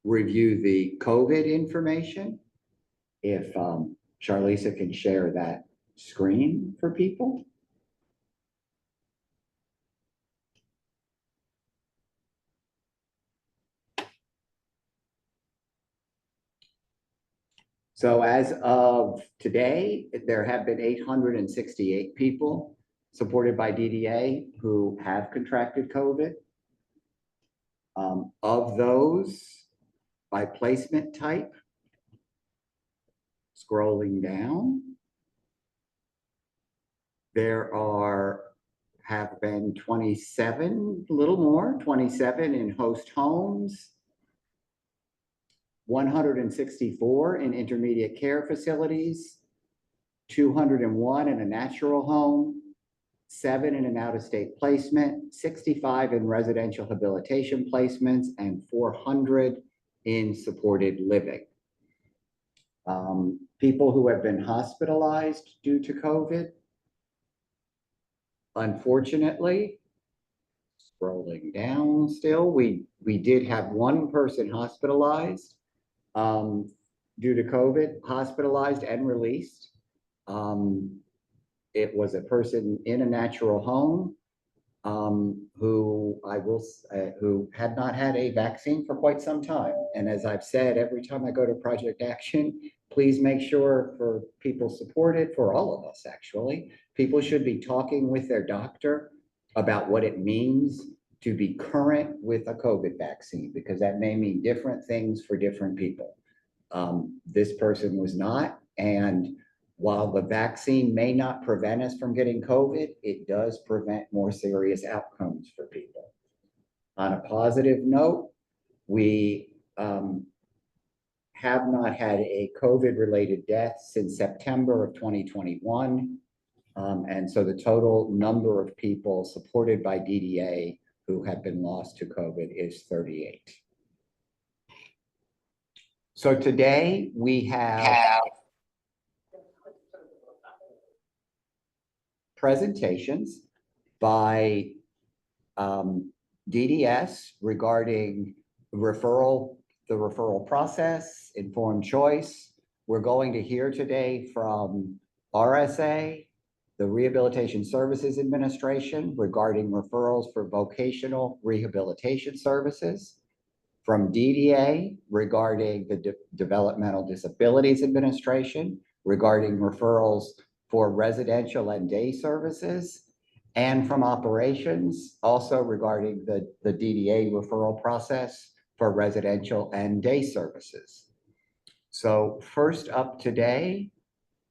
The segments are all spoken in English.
review the COVID information. If Charlisa can share that screen for people. So as of today, there have been 868 people supported by DDA who have contracted COVID. Of those, by placement type, scrolling down, there have been 27, a little more, 27 in host homes, 164 in intermediate care facilities, 201 in a natural home, 7 in an out-of-state placement, 65 in residential habilitation placements, and 400 in supported living. People who have been hospitalized due to COVID, unfortunately, scrolling down still, we did have one person hospitalized due to COVID, hospitalized and released. It was a person in a natural home who had not had a vaccine for quite some time. And as I've said, every time I go to Project Action, please make sure for people supported, for all of us actually, people should be talking with their doctor about what it means to be current with a COVID vaccine, because that may mean different things for different people. This person was not, and while the vaccine may not prevent us from getting COVID, it does prevent more serious outcomes for people. On a positive note, we have not had a COVID-related death since September of 2021. And so the total number of people supported by DDA who have been lost to COVID is 38. So today we have presentations by DDS regarding the referral process, informed choice. We're going to hear today from RSA, the Rehabilitation Services Administration, regarding referrals for vocational rehabilitation services, from DDA regarding the Developmental Disabilities Administration, regarding referrals for residential and day services, and from operations, also regarding the DDA referral process for residential and day services. So first up today,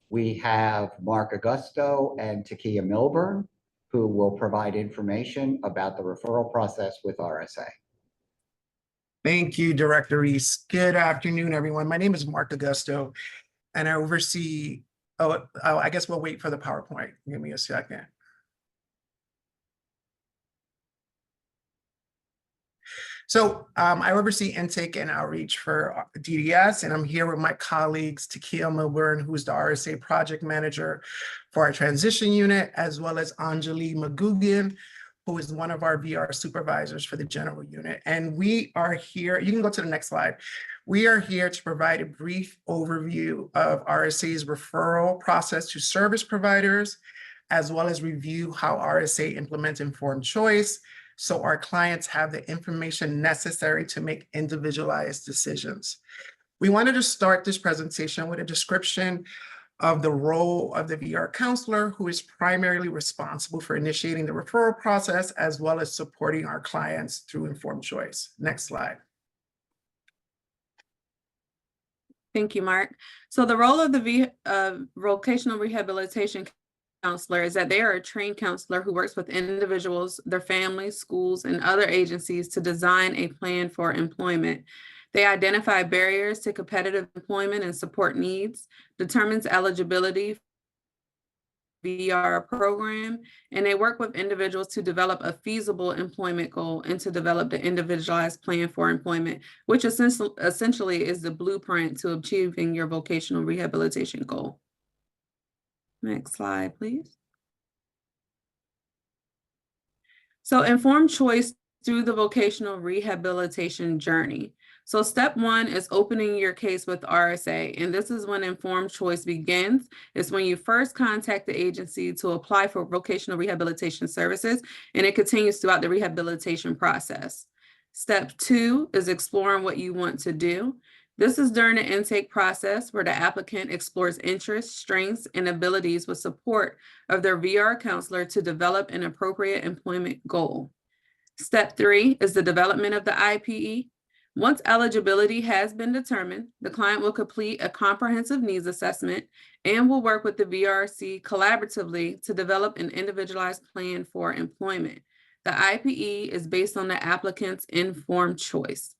we have Mark Augusto and Takia Milburn, who will provide information about the referral process with RSA. Thank you, Director Reese. Good afternoon, everyone. My name is Mark Augusto, and I oversee, I guess we'll wait for the PowerPoint. Give me a second. So I oversee intake and outreach for DDS, and I'm here with my colleagues, Takia Milburn, who's the RSA project manager for our transition unit, as well as Anjali McGugan, who is one of our VR supervisors for the general unit. And we are here, you can go to the next slide. We are here to provide a brief overview of RSA's referral process to service providers, as well as review how RSA implements informed choice, so our clients have the information necessary to make individualized decisions. We wanted to start this presentation with a description of the role of the VR counselor, who is primarily responsible for initiating the referral process, as well as supporting our clients through informed choice. Next slide. Thank you, Mark. So the role of the vocational rehabilitation counselor is that they are a trained counselor who works with individuals, their families, schools, and other agencies to design a plan for employment. They identify barriers to competitive employment and support needs, determines eligibility for the VR program, and they work with individuals to develop a feasible employment goal and to develop the individualized plan for employment, which essentially is the blueprint to achieving your vocational rehabilitation goal. Next slide, please. So informed choice through the vocational rehabilitation journey. So step one is opening your case with RSA, and this is when informed choice begins. It's when you first contact the agency to apply for vocational rehabilitation services, and it continues throughout the rehabilitation process. Step two is exploring what you want to do. This is during the intake process where the applicant explores interests, strengths, and abilities with support of their VR counselor to develop an appropriate employment goal. Step three is the development of the IPE. Once eligibility has been determined, the client will complete a comprehensive needs assessment and will work with the VRC collaboratively to develop an individualized plan for employment. The IPE is based on the applicant's informed choice.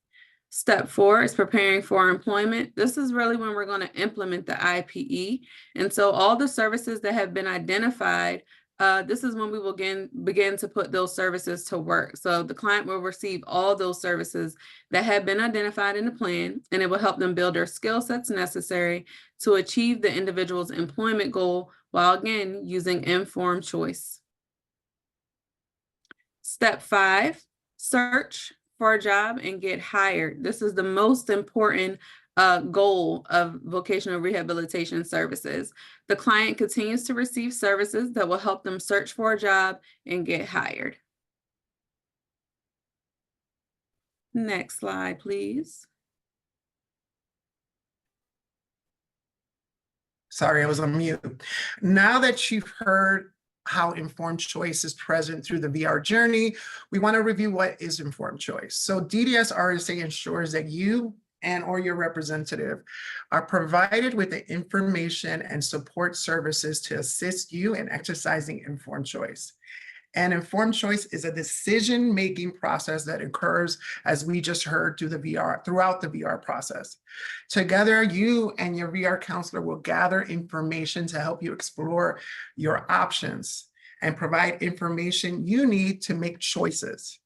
Step four is preparing for employment. This is really when we're going to implement the IPE. And so all the services that have been identified, this is when we will begin to put those services to work. So the client will receive all those services that have been identified in the plan, and it will help them build their skill sets necessary to achieve the individual's employment goal while, again, using informed choice. Step five, search for a job and get hired. This is the most important goal of vocational rehabilitation services. The client continues to receive services that will help them search for a job and get hired. Next slide, please. Sorry, I was on mute. Now that you've heard how informed choice is present through the VR journey, we want to review what is informed choice. So DDS RSA ensures that you and/or your representative are provided with the information and support services to assist you in exercising informed choice. And informed choice is a decision-making process that occurs, as we just heard, throughout the VR process. Together, you and your VR counselor will gather information to help you explore your options and provide information you need to make choices.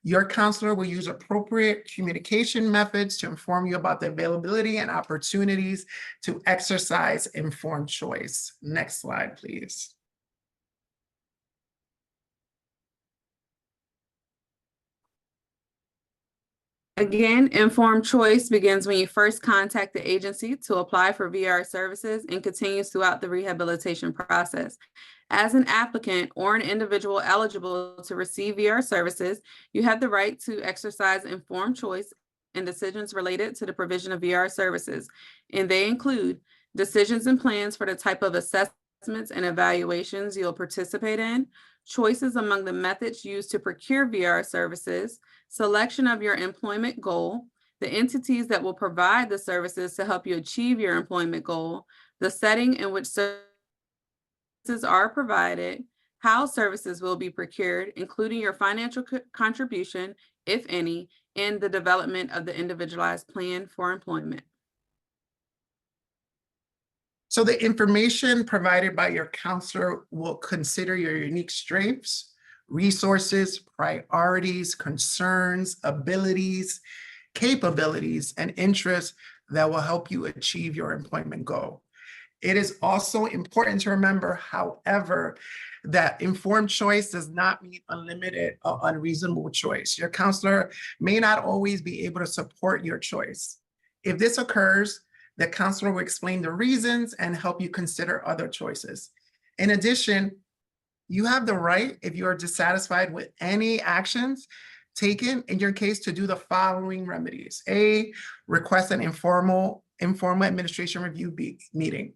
Your counselor will use appropriate communication methods to inform you about the availability and opportunities to exercise informed choice. Next slide, please. Again, informed choice begins when you first contact the agency to apply for VR services and continues throughout the rehabilitation process. As an applicant or an individual eligible to receive VR services, you have the right to exercise informed choice in decisions related to the provision of VR services. And they include decisions and plans for the type of assessments and evaluations you'll participate in, choices among the methods used to procure VR services, selection of your employment goal, the entities that will provide the services to help you achieve your employment goal, the setting in which services are provided, how services will be procured, including your financial contribution, if any, and the development of the individualized plan for employment. So the information provided by your counselor will consider your unique strengths, resources, priorities, concerns, abilities, capabilities, and interests that will help you achieve your employment goal. It is also important to remember, however, that informed choice does not mean unlimited or unreasonable choice. Your counselor may not always be able to support your choice. If this occurs, the counselor will explain the reasons and help you consider other choices. In addition, you have the right, if you are dissatisfied with any actions taken in your case, to do the following remedies. A, request an informal administration review meeting.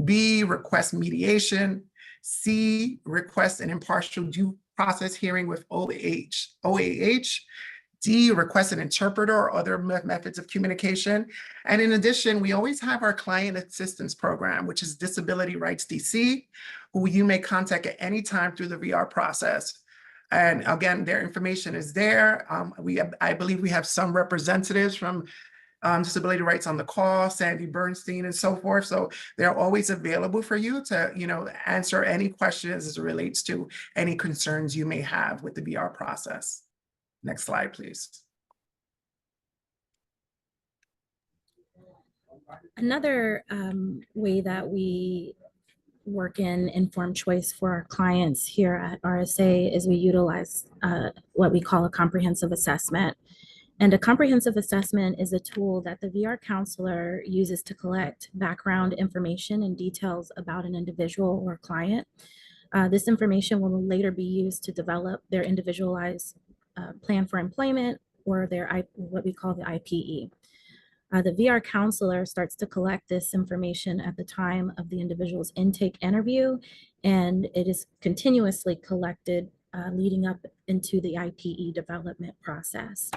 B, request mediation. C, request an impartial due process hearing with OAH. D, request an interpreter or other methods of communication. And in addition, we always have our client assistance program, which is Disability Rights DC, who you may contact at any time through the VR process. And again, their information is there. I believe we have some representatives from Disability Rights on the call, Sandy Bernstein and so forth. So they're always available for you to answer any questions as it relates to any concerns you may have with the VR process. Next slide, please. Another way that we work in informed choice for our clients here at RSA is we utilize what we call a comprehensive assessment. And a comprehensive assessment is a tool that the VR counselor uses to collect background information and details about an individual or client. This information will later be used to develop their individualized plan for employment, or what we call the IPE. The VR counselor starts to collect this information at the time of the individual's intake interview, and it is continuously collected leading up into the IPE development process.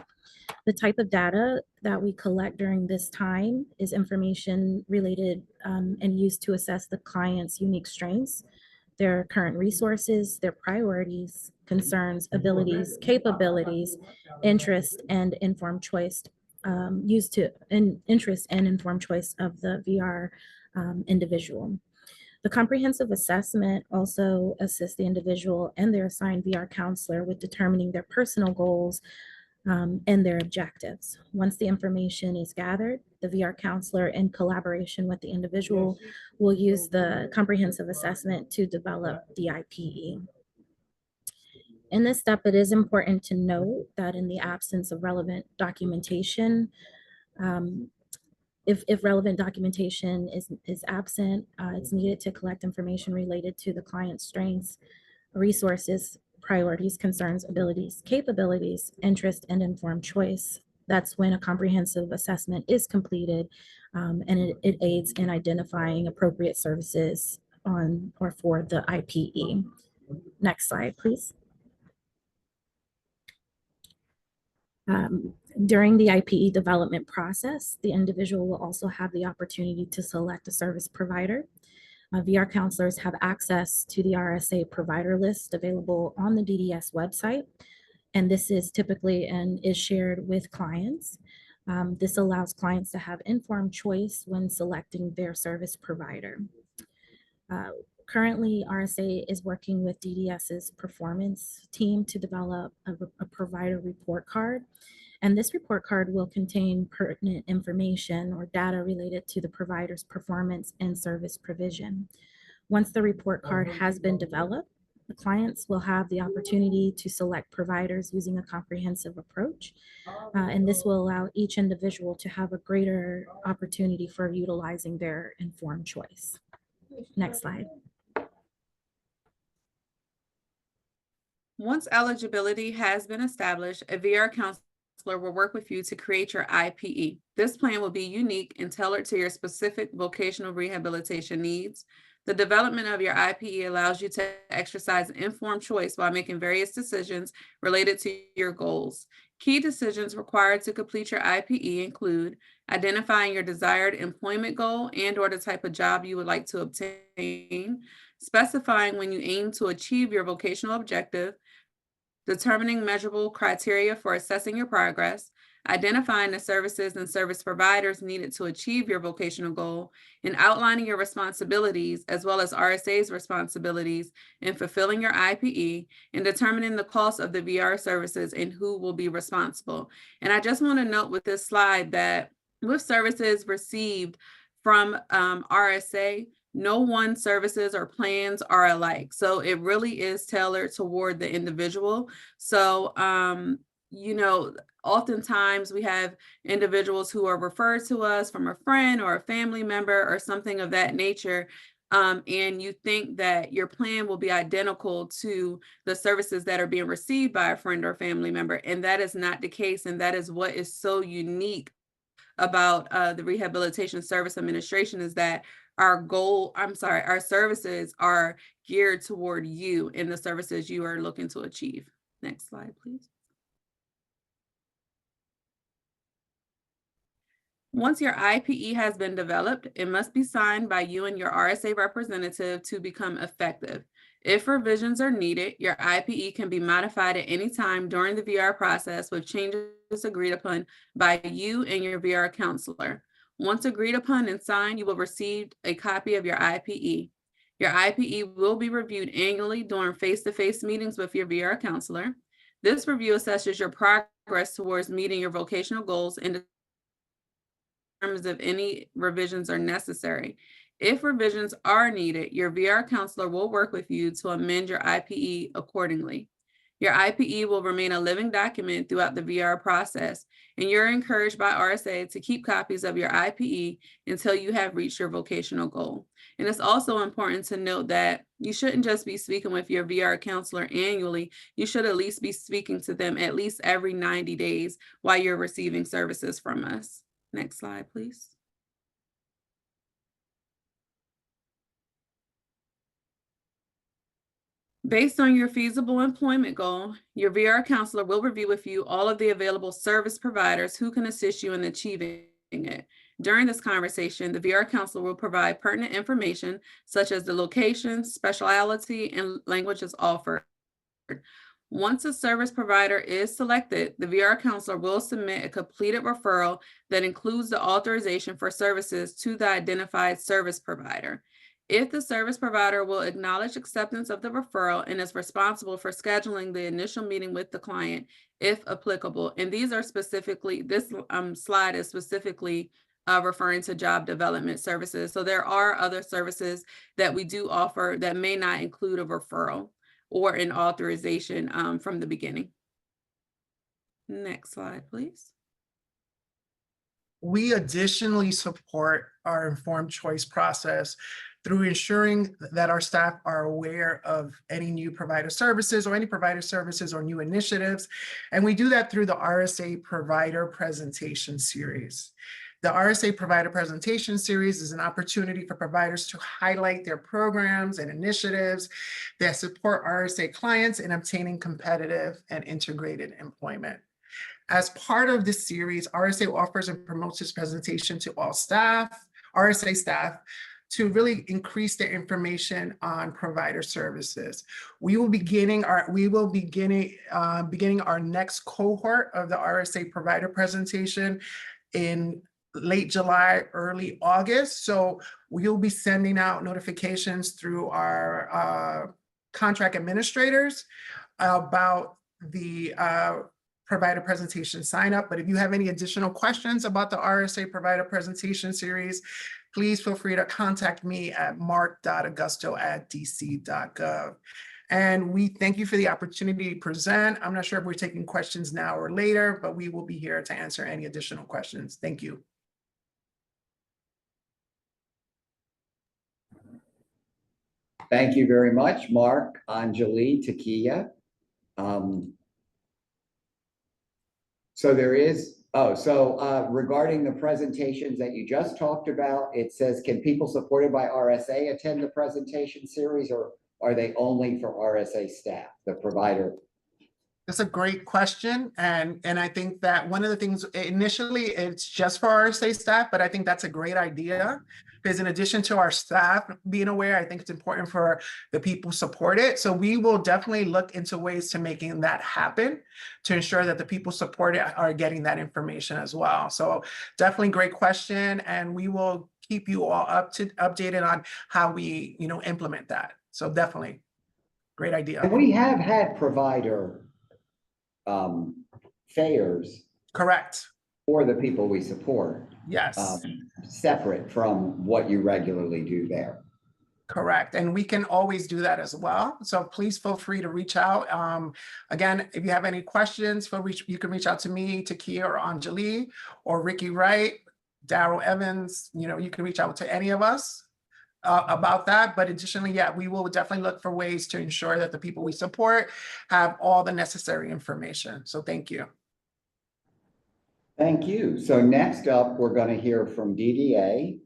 The type of data that we collect during this time is information related and used to assess the client's unique strengths, their current resources, their priorities, concerns, abilities, capabilities, interest, and informed choice interest and informed choice of the VR individual. The comprehensive assessment also assists the individual and their assigned VR counselor with determining their personal goals and their objectives. Once the information is gathered, the VR counselor, in collaboration with the individual, will use the comprehensive assessment to develop the IPE. In this step, it is important to note that in the absence of relevant documentation, if relevant documentation is absent, it's needed to collect information related to the client's strengths, resources, priorities, concerns, abilities, capabilities, interest, and informed choice. That's when a comprehensive assessment is completed, and it aids in identifying appropriate services on or for the IPE. Next slide, please. During the IPE development process, the individual will also have the opportunity to select a service provider. VR counselors have access to the RSA provider list available on the DDS website, and this is typically and is shared with clients. This allows clients to have informed choice when selecting their service provider. Currently, RSA is working with DDS's performance team to develop a provider report card. And this report card will contain pertinent information or data related to the provider's performance and service provision. Once the report card has been developed, the clients will have the opportunity to select providers using a comprehensive approach. And this will allow each individual to have a greater opportunity for utilizing their informed choice. Next slide. Once eligibility has been established, a VR counselor will work with you to create your IPE. This plan will be unique and tailored to your specific vocational rehabilitation needs. The development of your IPE allows you to exercise informed choice while making various decisions related to your goals. Key decisions required to complete your IPE include identifying your desired employment goal and/or the type of job you would like to obtain, specifying when you aim to achieve your vocational objective, determining measurable criteria for assessing your progress, identifying the services and service providers needed to achieve your vocational goal, and outlining your responsibilities as well as RSA's responsibilities in fulfilling your IPE, and determining the cost of the VR services and who will be responsible. And I just want to note with this slide that with services received from RSA, no one services or plans are alike. So it really is tailored toward the individual. So, oftentimes we have individuals who are referred to us from a friend or a family member or something of that nature. And you think that your plan will be identical to the services that are being received by a friend or family member. And that is not the case. And that is what is so unique about the Rehabilitation Service Administration, is that our services are geared toward you and the services you are looking to achieve. Next slide, please. Once your IPE has been developed, it must be signed by you and your RSA representative to become effective. If revisions are needed, your IPE can be modified at any time during the VR process with changes agreed upon by you and your VR counselor. Once agreed upon and signed, you will receive a copy of your IPE. Your IPE will be reviewed annually during face-to-face meetings with your VR counselor. This review assesses your progress towards meeting your vocational goals and determines if any revisions are necessary. If revisions are needed, your VR counselor will work with you to amend your IPE accordingly. Your IPE will remain a living document throughout the VR process, and you're encouraged by RSA to keep copies of your IPE until you have reached your vocational goal. And it's also important to note that you shouldn't just be speaking with your VR counselor annually. You should at least be speaking to them at least every 90 days while you're receiving services from us. Next slide, please. Based on your feasible employment goal, your VR counselor will review with you all of the available service providers who can assist you in achieving it. During this conversation, the VR counselor will provide pertinent information such as the location, specialty, and languages offered. Once a service provider is selected, the VR counselor will submit a completed referral that includes the authorization for services to the identified service provider. If the service provider will acknowledge acceptance of the referral and is responsible for scheduling the initial meeting with the client, if applicable. And these are specifically, this slide is specifically referring to job development services. So there are other services that we do offer that may not include a referral or an authorization from the beginning. Next slide, please. We additionally support our informed choice process through ensuring that our staff are aware of any new provider services or any provider services or new initiatives. And we do that through the RSA Provider Presentation Series. The RSA Provider Presentation Series is an opportunity for providers to highlight their programs and initiatives that support RSA clients in obtaining competitive and integrated employment. As part of this series, RSA offers and promotes this presentation to all staff, RSA staff, to really increase their information on provider services. We will be beginning our next cohort of the RSA Provider Presentation in late July, early August. So we'll be sending out notifications through our contract administrators about the provider presentation sign up. But if you have any additional questions about the RSA Provider Presentation Series, please feel free to contact me at mark.augusto@dc.gov. And we thank you for the opportunity to present. I'm not sure if we're taking questions now or later, but we will be here to answer any additional questions. Thank you. Thank you very much, Mark, Anjali, Takia. So there is, regarding the presentations that you just talked about, it says, can people supported by RSA attend the presentation series, or are they only for RSA staff, the provider? That's a great question. And I think that one of the things, initially, it's just for RSA staff, but I think that's a great idea. Because in addition to our staff being aware, I think it's important for the people support it. So we will definitely look into ways to making that happen to ensure that the people support it are getting that information as well. So definitely great question. And we will keep you all updated on how we, implement that. So definitely great idea. And we have had provider fairs. Correct. For the people we support. Yes. Separate from what you regularly do there. Correct. And we can always do that as well. So please feel free to reach out. Again, if you have any questions, you can reach out to me, Takia or Anjali, or Ricky Wright, Daryl Evans. You can reach out to any of us about that. But additionally, yeah, we will definitely look for ways to ensure that the people we support have all the necessary information. So thank you. Thank you. So next up, we're going to hear from DDA,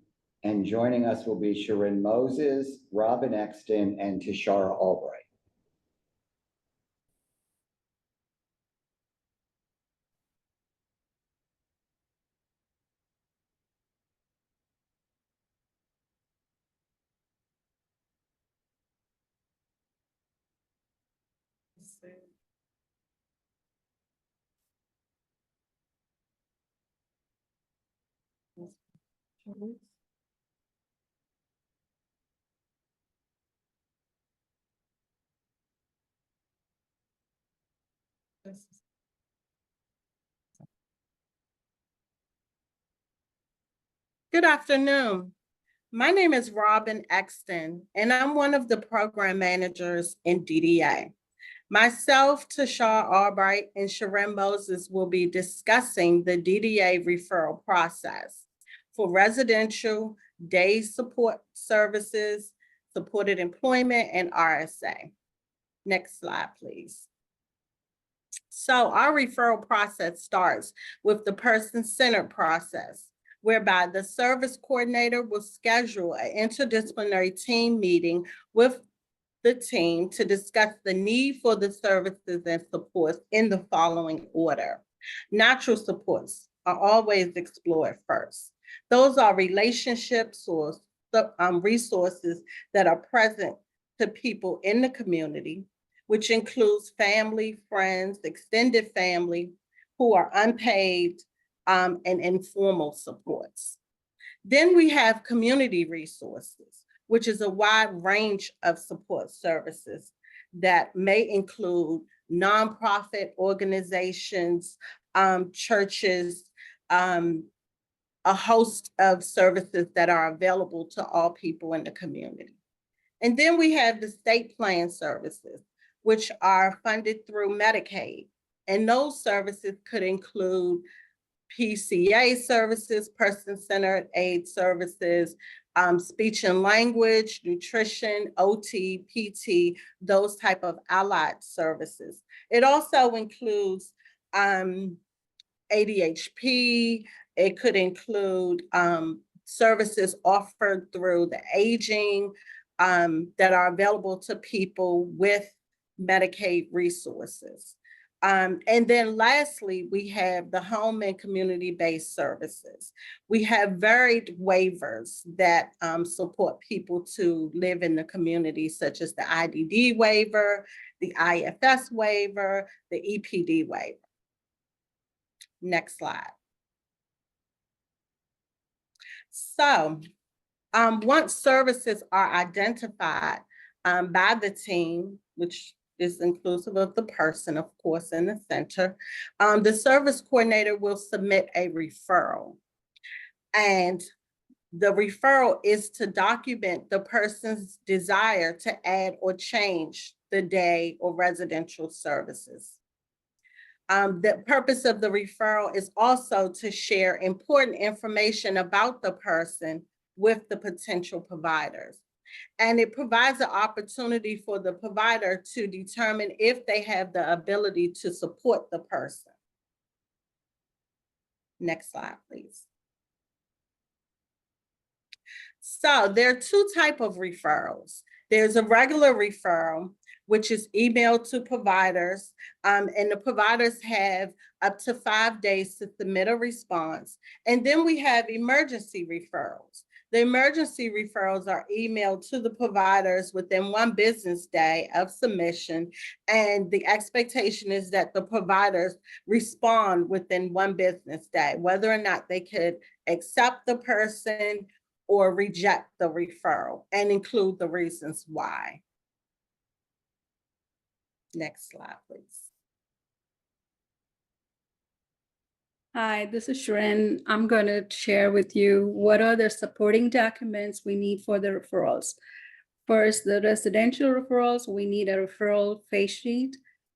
and joining us will be Sharon Moses, Robin Exton, and Tishara Albright. Good afternoon. My name is Robin Exton, and I'm one of the program managers in DDA. Myself, Tashar Albright, and Sharon Moses will be discussing the DDA referral process for residential, day support services, supported employment, and RSA. Next slide, please. So our referral process starts with the person-centered process, whereby the service coordinator will schedule an interdisciplinary team meeting with the team to discuss the need for the services and supports in the following order. Natural supports are always explored first. Those are relationships or resources that are present to people in the community, which includes family, friends, extended family who are unpaid and informal supports. Then we have community resources, which is a wide range of support services that may include nonprofit organizations, churches, a host of services that are available to all people in the community. And then we have the state plan services, which are funded through Medicaid. And those services could include PCA services, person-centered aid services, speech and language, nutrition, OT, PT, those type of allied services. It also includes ADHP. It could include services offered through the aging that are available to people with Medicaid resources. And then lastly, we have the home and community-based services. We have varied waivers that support people to live in the community, such as the IDD waiver, the IFS waiver, the EPD waiver. Next slide. So once services are identified by the team, which is inclusive of the person, of course, in the center, the service coordinator will submit a referral. And the referral is to document the person's desire to add or change the day or residential services. The purpose of the referral is also to share important information about the person with the potential providers. And it provides an opportunity for the provider to determine if they have the ability to support the person. Next slide, please. So there are two types of referrals. There's a regular referral, which is emailed to providers, and the providers have up to 5 days to submit a response. And then we have emergency referrals. The emergency referrals are emailed to the providers within 1 business day of submission, and the expectation is that the providers respond within 1 business day, whether or not they could accept the person or reject the referral and include the reasons why. Next slide, please. Hi, this is Sharon. I'm going to share with you what are the supporting documents we need for the referrals. First, the residential referrals, we need a referral face sheet,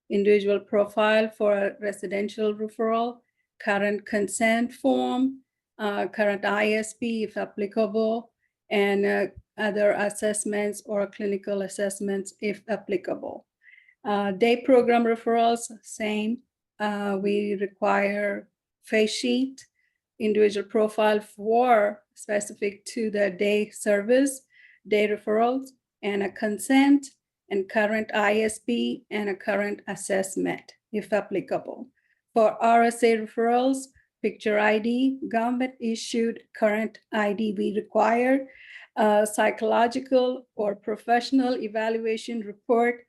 individual profile for a residential referral, current consent form, current ISP if applicable, and other assessments or clinical assessments if applicable. Day program referrals, same. We require face sheet, individual profile for specific to the day service, day referrals, and a consent, and current ISP, and a current assessment, if applicable. For RSA referrals, picture ID, government issued current ID we require, psychological or professional evaluation report,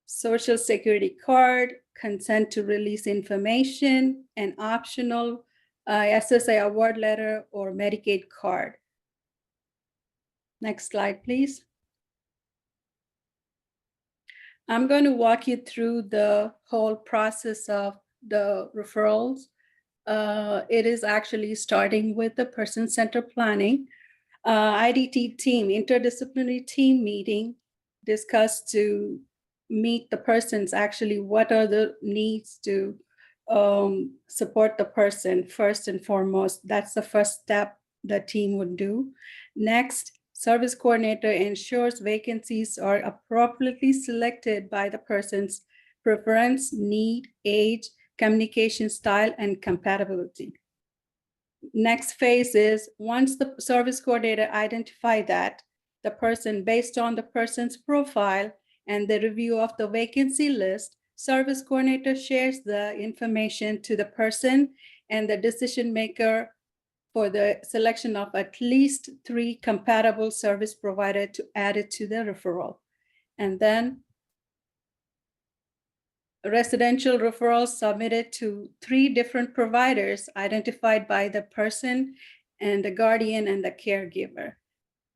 Social Security card, consent to release information, and optional SSI award letter or Medicaid card. Next slide, please. I'm going to walk you through the whole process of the referrals. It is actually starting with the person-centered planning. IDT team, interdisciplinary team meeting, discussed to meet the person's actually what are the needs to support the person first and foremost. That's the first step the team would do. Next, service coordinator ensures vacancies are appropriately selected by the person's preference, need, age, communication style, and compatibility. Next phase is once the service coordinator identify that the person, based on the person's profile and the review of the vacancy list, service coordinator shares the information to the person and the decision maker for the selection of at least 3 compatible service providers to add it to the referral. And then residential referrals submitted to 3 different providers identified by the person and the guardian and the caregiver.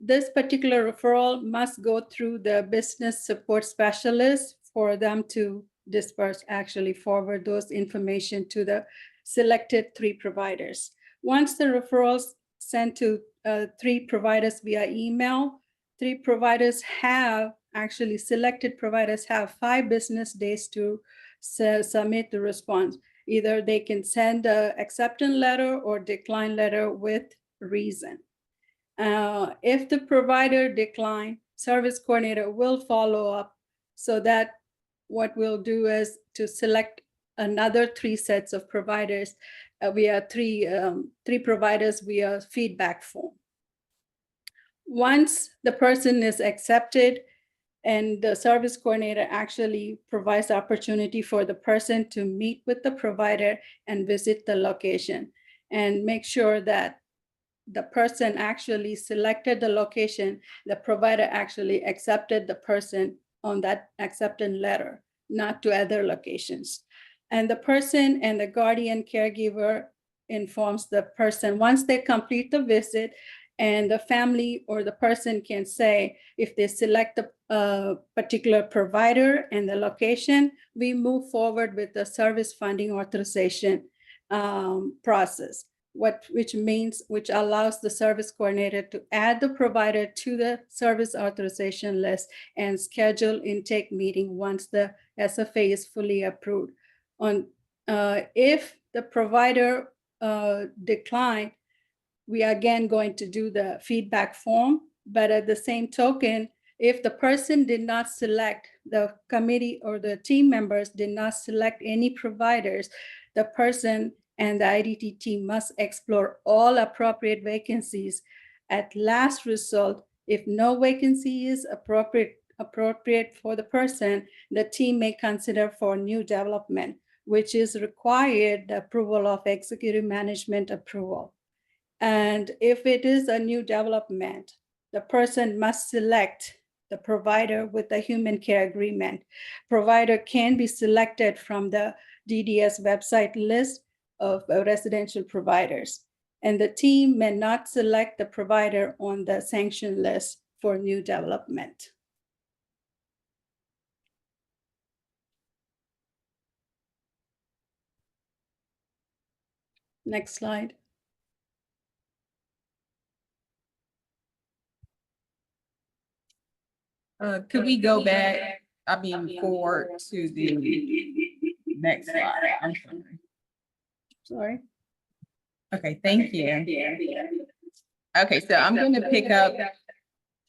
This particular referral must go through the business support specialist for them to disperse, actually forward those information to the selected 3 providers. Once the referrals sent to 3 providers via email, 3 providers have actually selected providers have 5 business days to submit the response. Either they can send an acceptance letter or decline letter with reason. If the provider decline, service coordinator will follow up so that what we'll do is to select another 3 sets of providers via 3 providers via feedback form. Once the person is accepted and the service coordinator actually provides opportunity for the person to meet with the provider and visit the location and make sure that the person actually selected the location, the provider actually accepted the person on that acceptance letter, not to other locations. And the person and the guardian caregiver informs the person once they complete the visit, and the family or the person can say, if they select a particular provider and the location, we move forward with the service funding authorization process. Which allows the service coordinator to add the provider to the service authorization list and schedule intake meeting once the SFA is fully approved. If the provider decline, we are again going to do the feedback form, but at the same token, if the person did not select, the committee or the team members did not select any providers, the person and the IDT team must explore all appropriate vacancies. At last result, if no vacancy is appropriate for the person, the team may consider for new development, which is required the approval of executive management approval. And if it is a new development, the person must select the provider with a human care agreement. Provider can be selected from the DDS website list of residential providers. And the team may not select the provider on the sanction list for new development. Next slide. Could we go back, forward to the next slide? I'm sorry. Sorry. Okay, thank you. Okay, so I'm going to pick up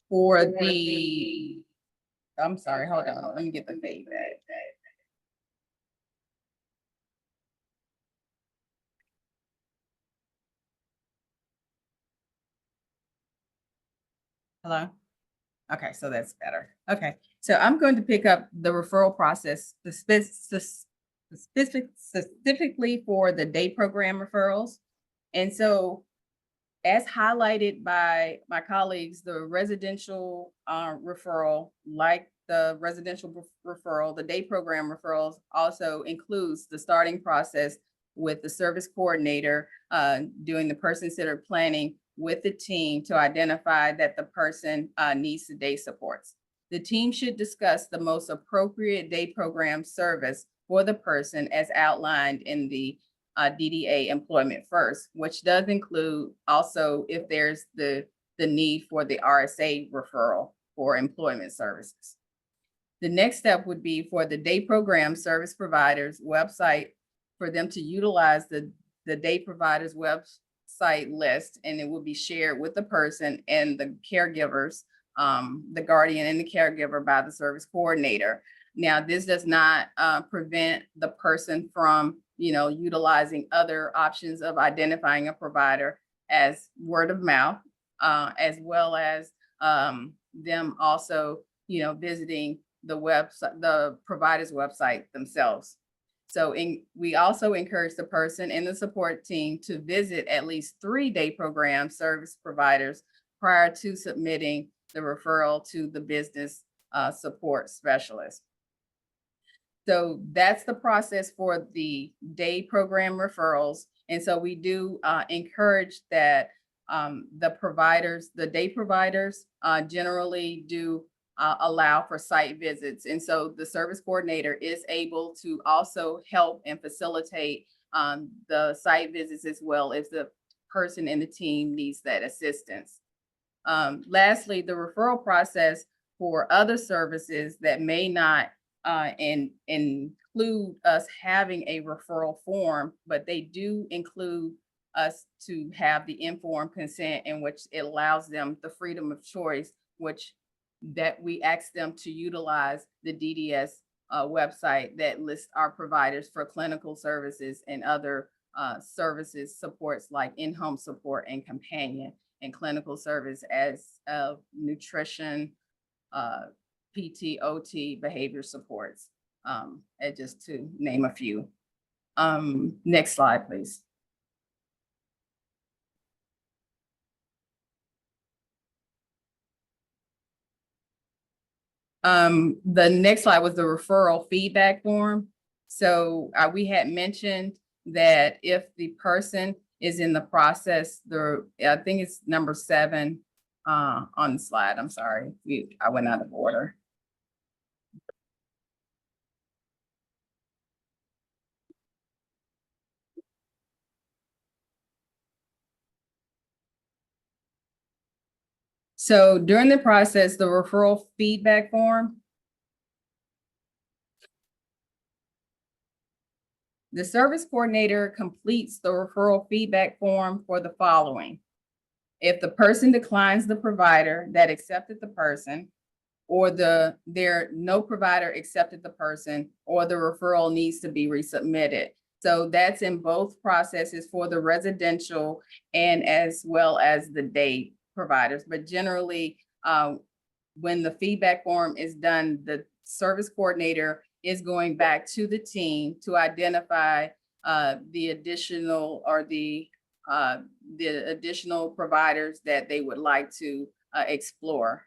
for the, I'm sorry, hold on, let me get the feedback. Hello? Okay, so that's better. Okay, so I'm going to pick up the referral process specifically for the day program referrals. And so as highlighted by my colleagues, the residential referral, like the residential referral, the day program referrals also includes the starting process with the service coordinator doing the person-centered planning with the team to identify that the person needs the day supports. The team should discuss the most appropriate day program service for the person as outlined in the DDA Employment First, which does include also if there's the need for the RSA referral for employment services. The next step would be for the day program service providers website for them to utilize the day providers website list, and it will be shared with the person and the caregivers, the guardian and the caregiver by the service coordinator. Now, this does not prevent the person from, utilizing other options of identifying a provider as word of mouth, as well as them also, visiting the website, the provider's website themselves. So we also encourage the person and the support team to visit at least 3 day program service providers prior to submitting the referral to the business support specialist. So that's the process for the day program referrals. And so we do encourage that the day providers generally do allow for site visits. And so the service coordinator is able to also help and facilitate the site visits as well if the person in the team needs that assistance. Lastly, the referral process for other services that may not include us having a referral form, but they do include us to have the informed consent in which it allows them the freedom of choice, that we ask them to utilize the DDS website that lists our providers for clinical services and other services supports like in-home support and companion and clinical service as nutrition, PT, OT, behavior supports, and just to name a few. Next slide, please. The next slide was the referral feedback form. So we had mentioned that if the person is in the process, I think it's number 7 on the slide. I'm sorry, I went out of order. So during the process, the referral feedback form, the service coordinator completes the referral feedback form for the following. If the person declines the provider that accepted the person, or no provider accepted the person, or the referral needs to be resubmitted. So that's in both processes for the residential and as well as the day providers. But generally, when the feedback form is done, the service coordinator is going back to the team to identify the additional providers that they would like to explore.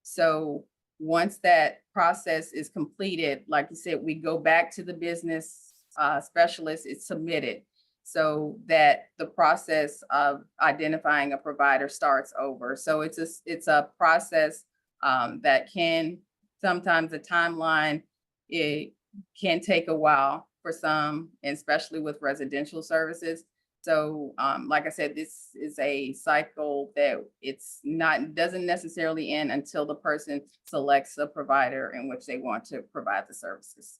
So once that process is completed, like you said, we go back to the business specialist, it's submitted, so that the process of identifying a provider starts over. So it's a process that sometimes the timeline, it can take a while for some, and especially with residential services. So like I said, this is a cycle that doesn't necessarily end until the person selects a provider in which they want to provide the services.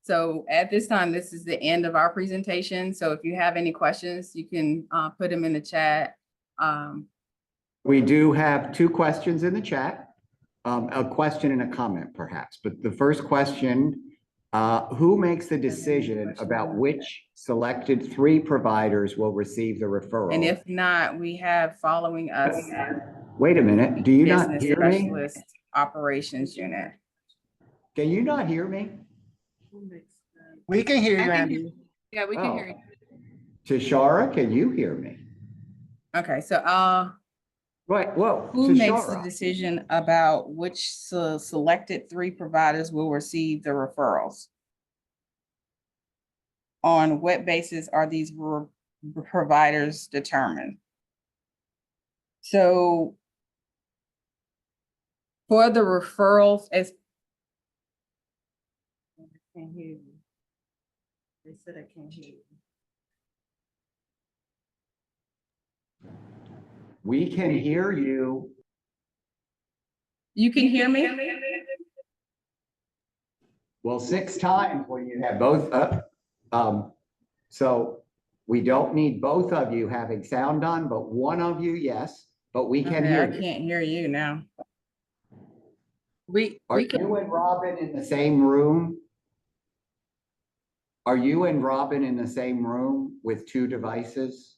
So at this time, this is the end of our presentation. So if you have any questions, you can put them in the chat. We do have 2 questions in the chat, a question and a comment perhaps, but the first question, who makes the decision about which selected 3 providers will receive the referral? And if not, we have following us. Wait a minute, do you not Business hear me? Specialist Operations Unit. Can you not hear me? We can hear you, Andy. Yeah, we can hear you. Tashara, can you hear me? Okay, so Right, whoa, who makes the Tashara. decision about which selected 3 providers will receive the referrals? On what basis are these providers determined? So for the referrals, I can't hear you. They said I can't hear you. We can hear you. You can hear me? Well, 6 times when you have both, so we don't need both of you having sound on, but one of you, yes, but we can Okay, hear I you. can't hear you now. Are you and Robin in the same room? Are you and Robin in the same room with 2 devices?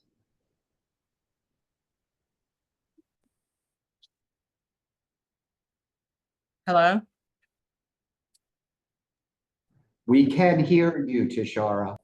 Hello? We can hear you, Tishara.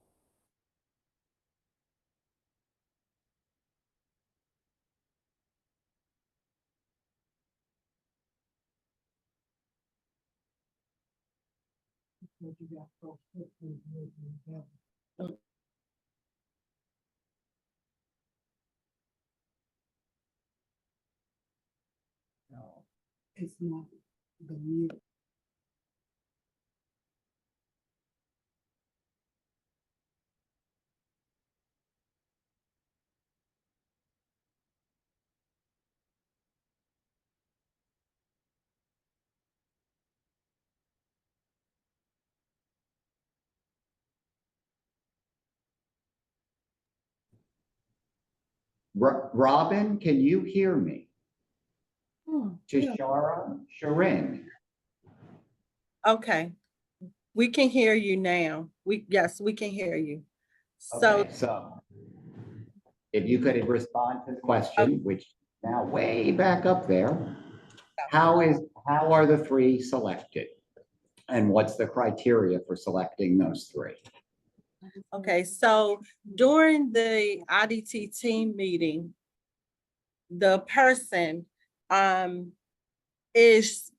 It's not the mute. Robin, can you hear me? Tishara, Sharon. Okay, we can hear you now. Yes, we can hear you. So, Okay, so if you could respond to the question, which now way back up there, how are the 3 selected? And what's the criteria for selecting those 3? okay, so during the IDT team meeting, the person is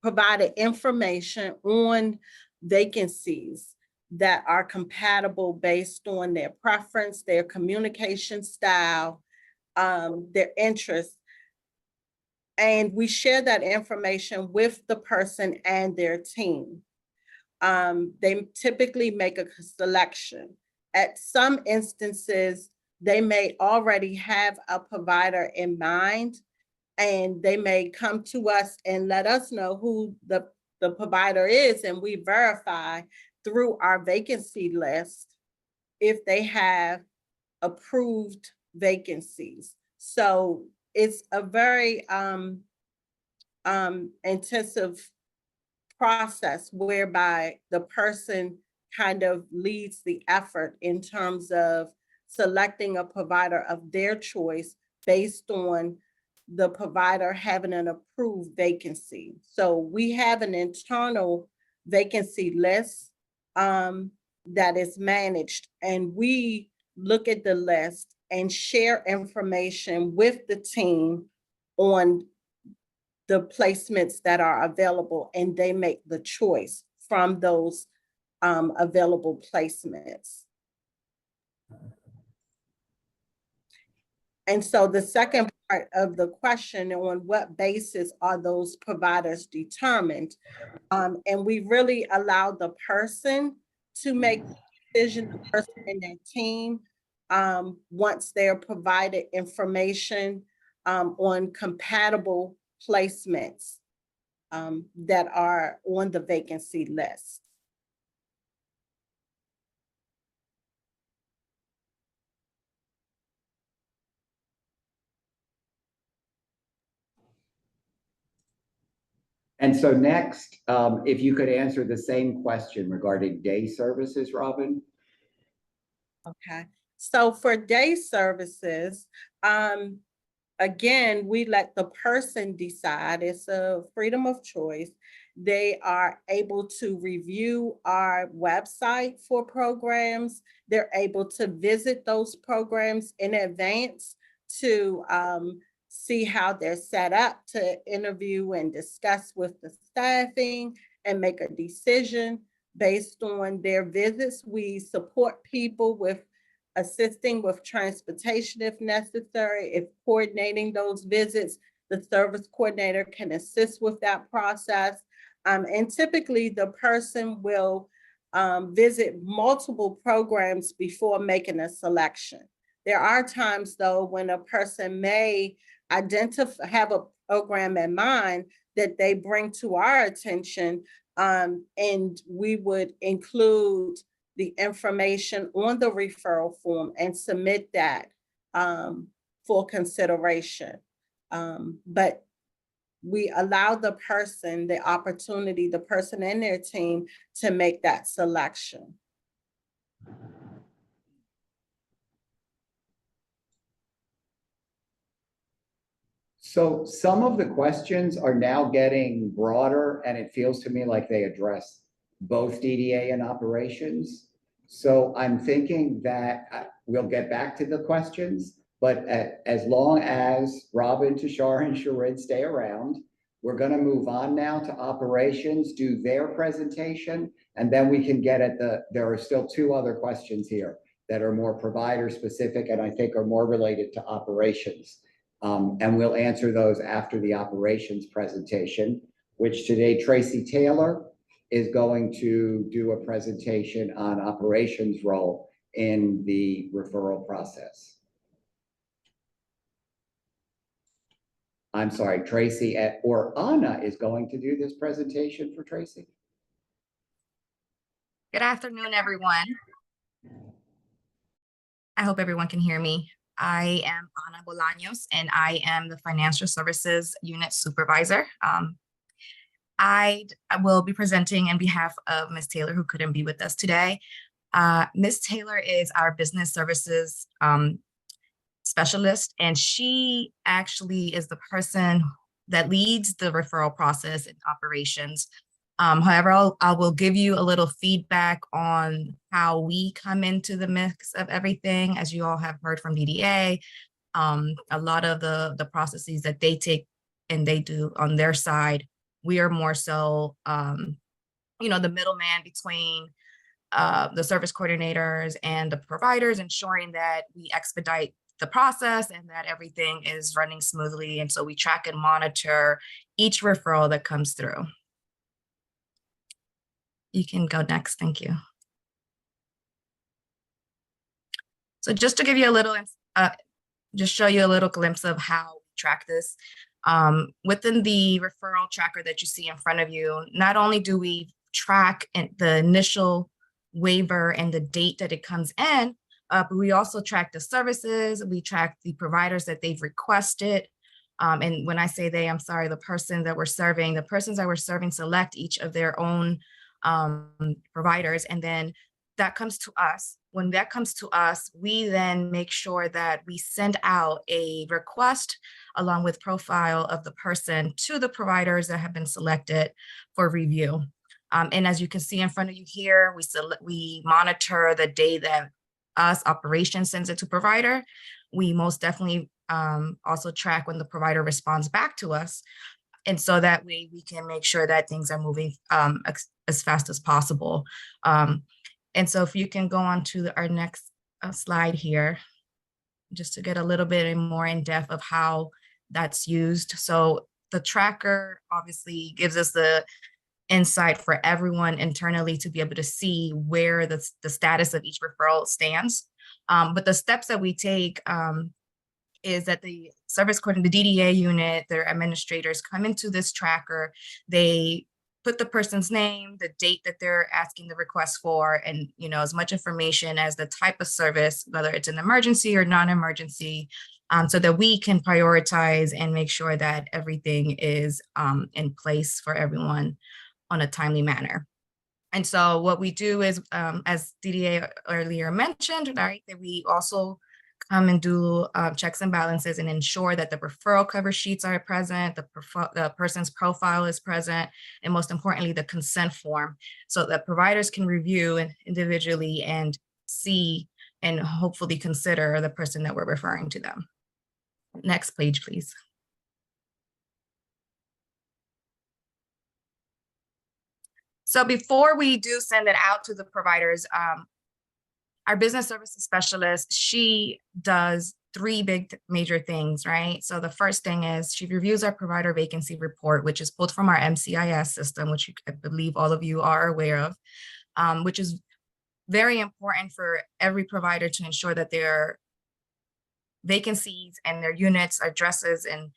provided information on vacancies that are compatible based on their preference, their communication style, their interests. And we share that information with the person and their team. They typically make a selection. At some instances, they may already have a provider in mind, and they may come to us and let us know who the provider is, and we verify through our vacancy list if they have approved vacancies. So it's a very intensive process whereby the person kind of leads the effort in terms of selecting a provider of their choice based on the provider having an approved vacancy. So we have an internal vacancy list that is managed, and we look at the list and share information with the team on the placements that are available, and they make the choice from those available placements. And so the second part of the question, on what basis are those providers determined? And we really allow the person to make the decision, the person and their team, once they're provided information on compatible placements that are on the vacancy list. And so next, if you could answer the same question regarding day services, Robin? Okay, so for day services, again, we let the person decide. It's a freedom of choice. They are able to review our website for programs. They're able to visit those programs in advance to see how they're set up, to interview and discuss with the staffing and make a decision based on their visits. We support people with assisting with transportation if necessary, if coordinating those visits, the service coordinator can assist with that process. And typically the person will visit multiple programs before making a selection. There are times though when a person may have a program in mind that they bring to our attention, and we would include the information on the referral form and submit that for consideration. But we allow the person the opportunity, the person and their team, to make that selection. So some of the questions are now getting broader, and it feels to me like they address both DDA and operations. So I'm thinking that we'll get back to the questions, but as long as Robin, Tashar, and Sharon stay around, we're going to move on now to operations, do their presentation, and then we can get at there are still two other questions here that are more provider specific and I think are more related to operations. And we'll answer those after the operations presentation, which today Tracy Taylor is going to do a presentation on operations role in the referral process. I'm sorry, Tracy or Anna is going to do this presentation for Tracy. Good afternoon, everyone. I hope everyone can hear me. I am Ana Bolaños, and I am the Financial Services Unit Supervisor. I will be presenting on behalf of Ms. Taylor, who couldn't be with us today. Ms. Taylor is our Business Services Specialist, and she actually is the person that leads the referral process and operations. However, I will give you a little feedback on how we come into the mix of everything. As you all have heard from DDA, a lot of the processes that they take and they do on their side, we are more so, the middleman between the service coordinators and the providers, ensuring that we expedite the process and that everything is running smoothly. And so we track and monitor each referral that comes through. You can go next. Thank you. So just to give you a little, just show you a little glimpse of how we track this. Within the referral tracker that you see in front of you, not only do we track the initial waiver and the date that it comes in, but we also track the services, we track the providers that they've requested. And when I say they, I'm sorry, the persons that we're serving select each of their own providers, and then that comes to us. When that comes to us, we then make sure that we send out a request along with profile of the person to the providers that have been selected for review. And as you can see in front of you here, we monitor the day that us operations sends it to provider. We most definitely also track when the provider responds back to us. And so that way we can make sure that things are moving as fast as possible. And so if you can go on to our next slide here, just to get a little bit more in depth of how that's used. So the tracker obviously gives us the insight for everyone internally to be able to see where the status of each referral stands. But the steps that we take is that the service coordinator, the DDA unit, their administrators come into this tracker, they put the person's name, the date that they're asking the request for, and as much information as the type of service, whether it's an emergency or non-emergency, so that we can prioritize and make sure that everything is in place for everyone on a timely manner. And so what we do is, as DDA earlier mentioned, right, that we also come and do checks and balances and ensure that the referral cover sheets are present, the person's profile is present, and most importantly, the consent form, so that providers can review individually and see and hopefully consider the person that we're referring to them. Next page, please. So before we do send it out to the providers, our business services specialist, she does three big major things, right? So the first thing is she reviews our provider vacancy report, which is pulled from our MCIS system, which I believe all of you are aware of, which is very important for every provider to ensure that they're vacancies and their units, addresses, and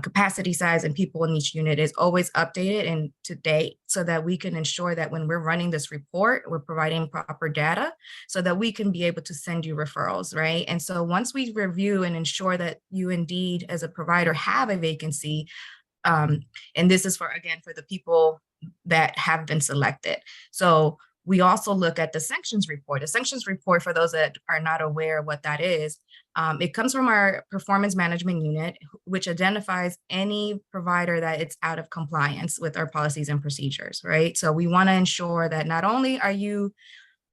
capacity size and people in each unit is always updated and to date, so that we can ensure that when we're running this report, we're providing proper data so that we can be able to send you referrals, right? And so once we review and ensure that you indeed as a provider have a vacancy, and this is for, again, for the people that have been selected. So we also look at the sanctions report. The sanctions report, for those that are not aware of what that is, it comes from our performance management unit, which identifies any provider that it's out of compliance with our policies and procedures, right? So we want to ensure that not only are you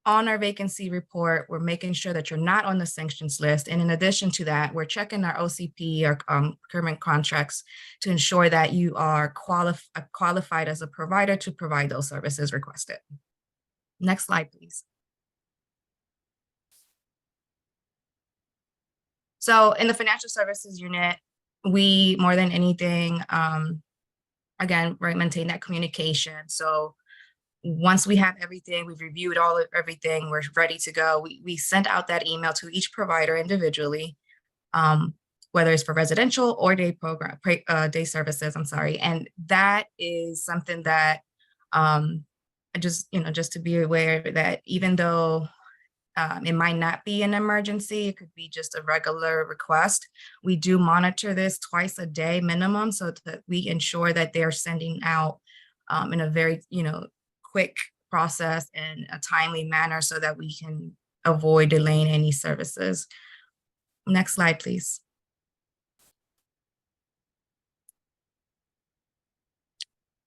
on our vacancy report, we're making sure that you're not on the sanctions list. And in addition to that, we're checking our OCP, our procurement contracts, to ensure that you are qualified as a provider to provide those services requested. Next slide, please. So in the financial services unit, we, more than anything, again, right, maintain that communication. So once we have everything, we've reviewed everything, we're ready to go. We sent out that email to each provider individually, whether it's for residential or day services, I'm sorry. And that is something that just to be aware that even though it might not be an emergency, it could be just a regular request, we do monitor this twice a day minimum, so that we ensure that they're sending out in a very quick process and a timely manner, so that we can avoid delaying any services. Next slide, please.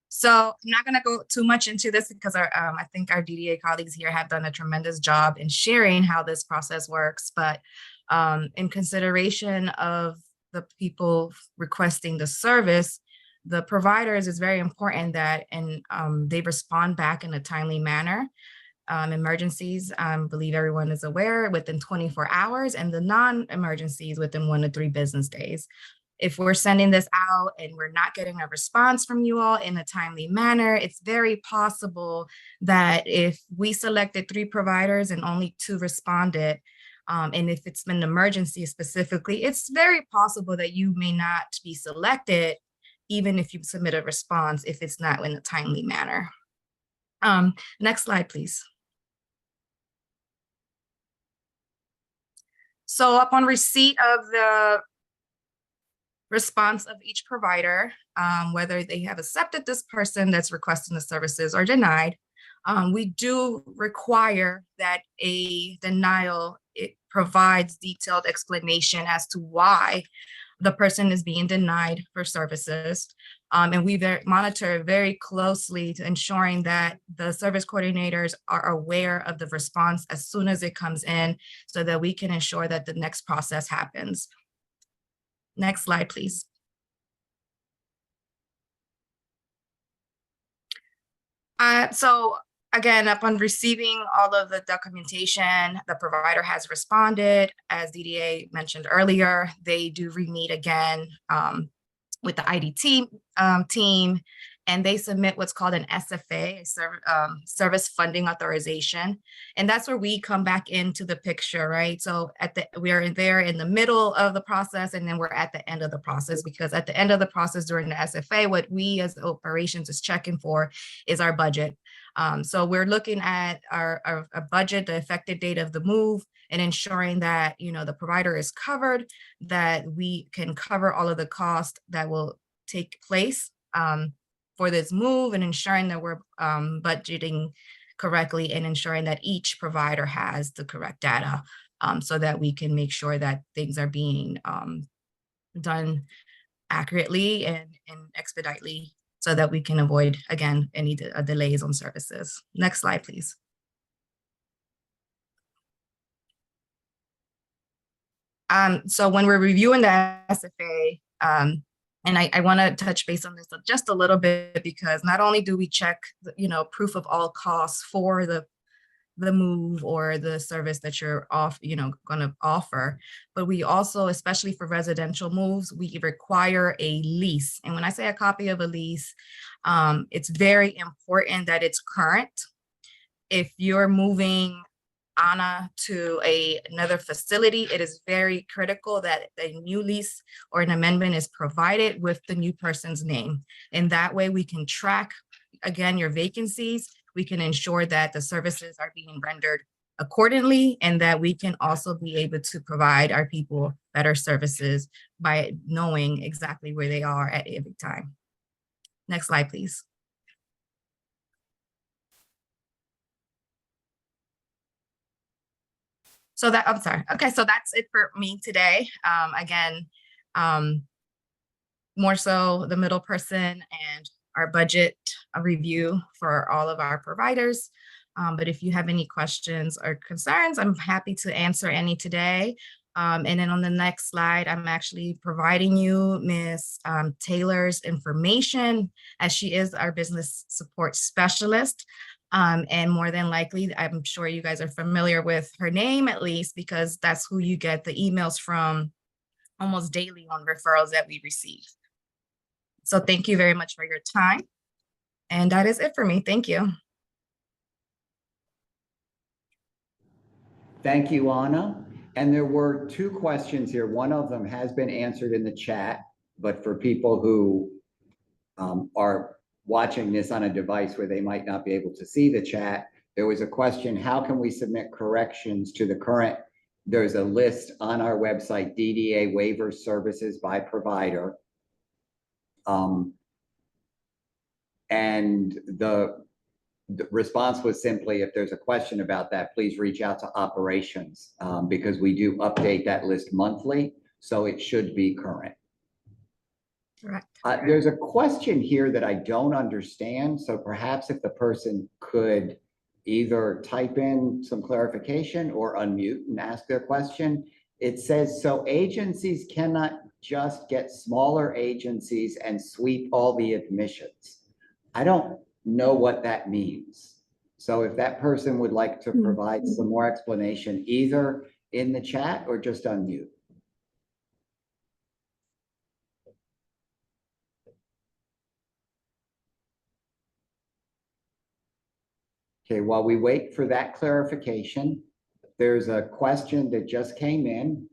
So I'm not going to go too much into this because I think our DDA colleagues here have done a tremendous job in sharing how this process works. But in consideration of the people requesting the service, the providers, is very important that they respond back in a timely manner. Emergencies, I believe everyone is aware, within 24 hours, and the non-emergencies within 1 to 3 business days. If we're sending this out and we're not getting a response from you all in a timely manner, it's very possible that if we selected 3 providers and only 2 responded, and if it's been an emergency specifically, it's very possible that you may not be selected, even if you submit a response, if it's not in a timely manner. Next slide, please. So upon receipt of the response of each provider, whether they have accepted this person that's requesting the services or denied, we do require that a denial, it provides detailed explanation as to why the person is being denied for services. And we monitor very closely to ensuring that the service coordinators are aware of the response as soon as it comes in, so that we can ensure that the next process happens. Next slide, please. So again, upon receiving all of the documentation, the provider has responded. As DDA mentioned earlier, they do re-meet again with the IDT team, and they submit what's called an SFA, service funding authorization. And that's where we come back into the picture, right? So we're there in the middle of the process, and then we're at the end of the process, because at the end of the process during the SFA, what we as operations is checking for is our budget. So we're looking at our budget, the effective date of the move, and ensuring that the provider is covered, that we can cover all of the costs that will take place for this move, and ensuring that we're budgeting correctly, and ensuring that each provider has the correct data, so that we can make sure that things are being done accurately and expeditely, so that we can avoid, again, any delays on services. Next slide, please. So when we're reviewing the SFA, and I want to touch base on this just a little bit, because not only do we check, proof of all costs for the move or the service that you're going to offer, but we also, especially for residential moves, we require a lease. And when I say a copy of a lease, it's very important that it's current. If you're moving Anna to another facility, it is very critical that a new lease or an amendment is provided with the new person's name. And that way we can track, again, your vacancies. We can ensure that the services are being rendered accordingly, and that we can also be able to provide our people better services by knowing exactly where they are at every time. Next slide, please. So that, I'm sorry. Okay, so that's it for me today. Again, more so the middle person and our budget review for all of our providers. But if you have any questions or concerns, I'm happy to answer any today. And then on the next slide, I'm actually providing you Ms. Taylor's information, as she is our business support specialist. And more than likely, I'm sure you guys are familiar with her name, at least, because that's who you get the emails from almost daily on referrals that we receive. So thank you very much for your time. And that is it for me. Thank you. Thank you, Anna. And there were two questions here. One of them has been answered in the chat, but for people who are watching this on a device where they might not be able to see the chat, there was a question: how can we submit corrections to the current? There's a list on our website, DDA waiver services by provider. And the response was simply, if there's a question about that, please reach out to operations, because we do update that list monthly, so it should be current. Correct. There's a question here that I don't understand, so perhaps if the person could either type in some clarification or unmute and ask their question. It says, so agencies cannot just get smaller agencies and sweep all the admissions. I don't know what that means. So if that person would like to provide some more explanation, either in the chat or just unmute. Okay, while we wait for that clarification, there's a question that just came in.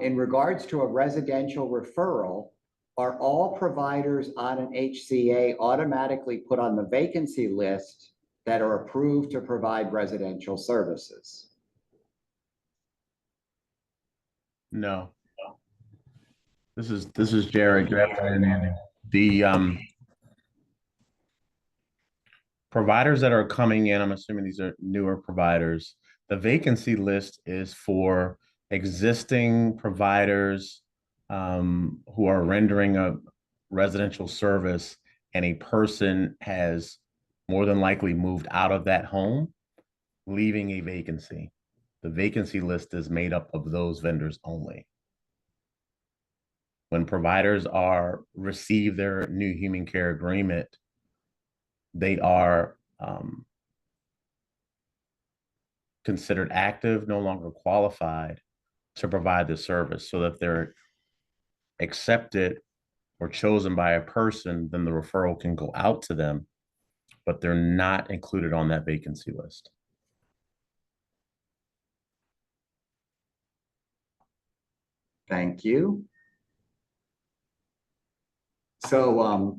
In regards to a residential referral, are all providers on an HCA automatically put on the vacancy list that are approved to provide residential services? No. This is Jared. Good afternoon, Andy. The providers that are coming in, I'm assuming these are newer providers. The vacancy list is for existing providers who are rendering a residential service, and a person has more than likely moved out of that home, leaving a vacancy. The vacancy list is made up of those vendors only. When providers receive their new human care agreement, they are considered active, no longer qualified to provide the service. So that they're accepted or chosen by a person, then the referral can go out to them, but they're not included on that vacancy list. Thank you. So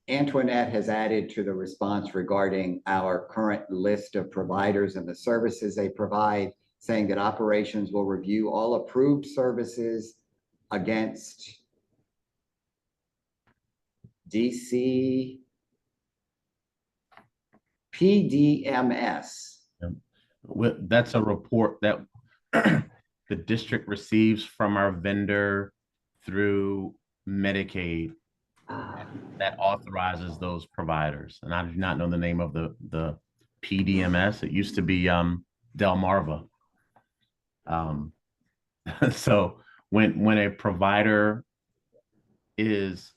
Antoinette has added to the response regarding our current list of providers and the services they provide, saying that operations will review all approved services against DC PDMS. That's a report that the district receives from our vendor through Medicaid that authorizes those providers. And I do not know the name of the PDMS. It used to be Delmarva. So when a provider is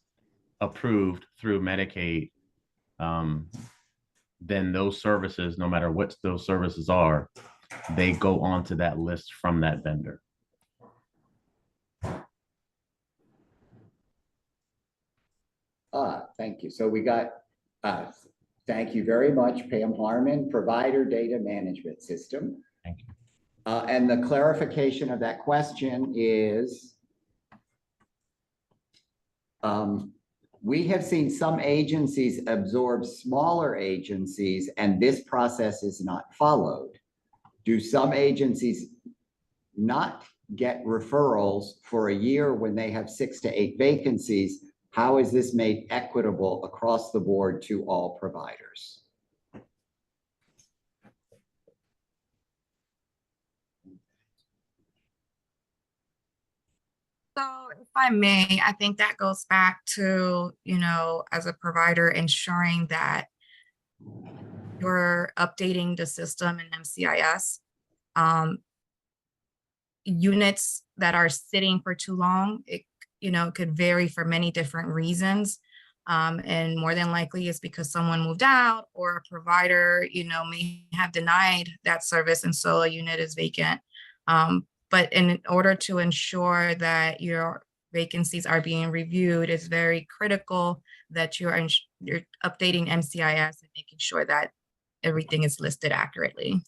approved through Medicaid, then those services, no matter what those services are, they go onto that list from that vendor. Thank you. So we got, thank you very much, Pam Harmon, Provider Data Management System. Thank you. And the clarification of that question is, we have seen some agencies absorb smaller agencies, and this process is not followed. Do some agencies not get referrals for a year when they have 6 to 8 vacancies? How is this made equitable across the board to all providers? So if I may, I think that goes back to, as a provider, ensuring that you're updating the system in MCIS. Units that are sitting for too long, it could vary for many different reasons. And more than likely it's because someone moved out, or a provider, may have denied that service, and so a unit is vacant. But in order to ensure that your vacancies are being reviewed, it's very critical that you're updating MCIS and making sure that everything is listed accurately.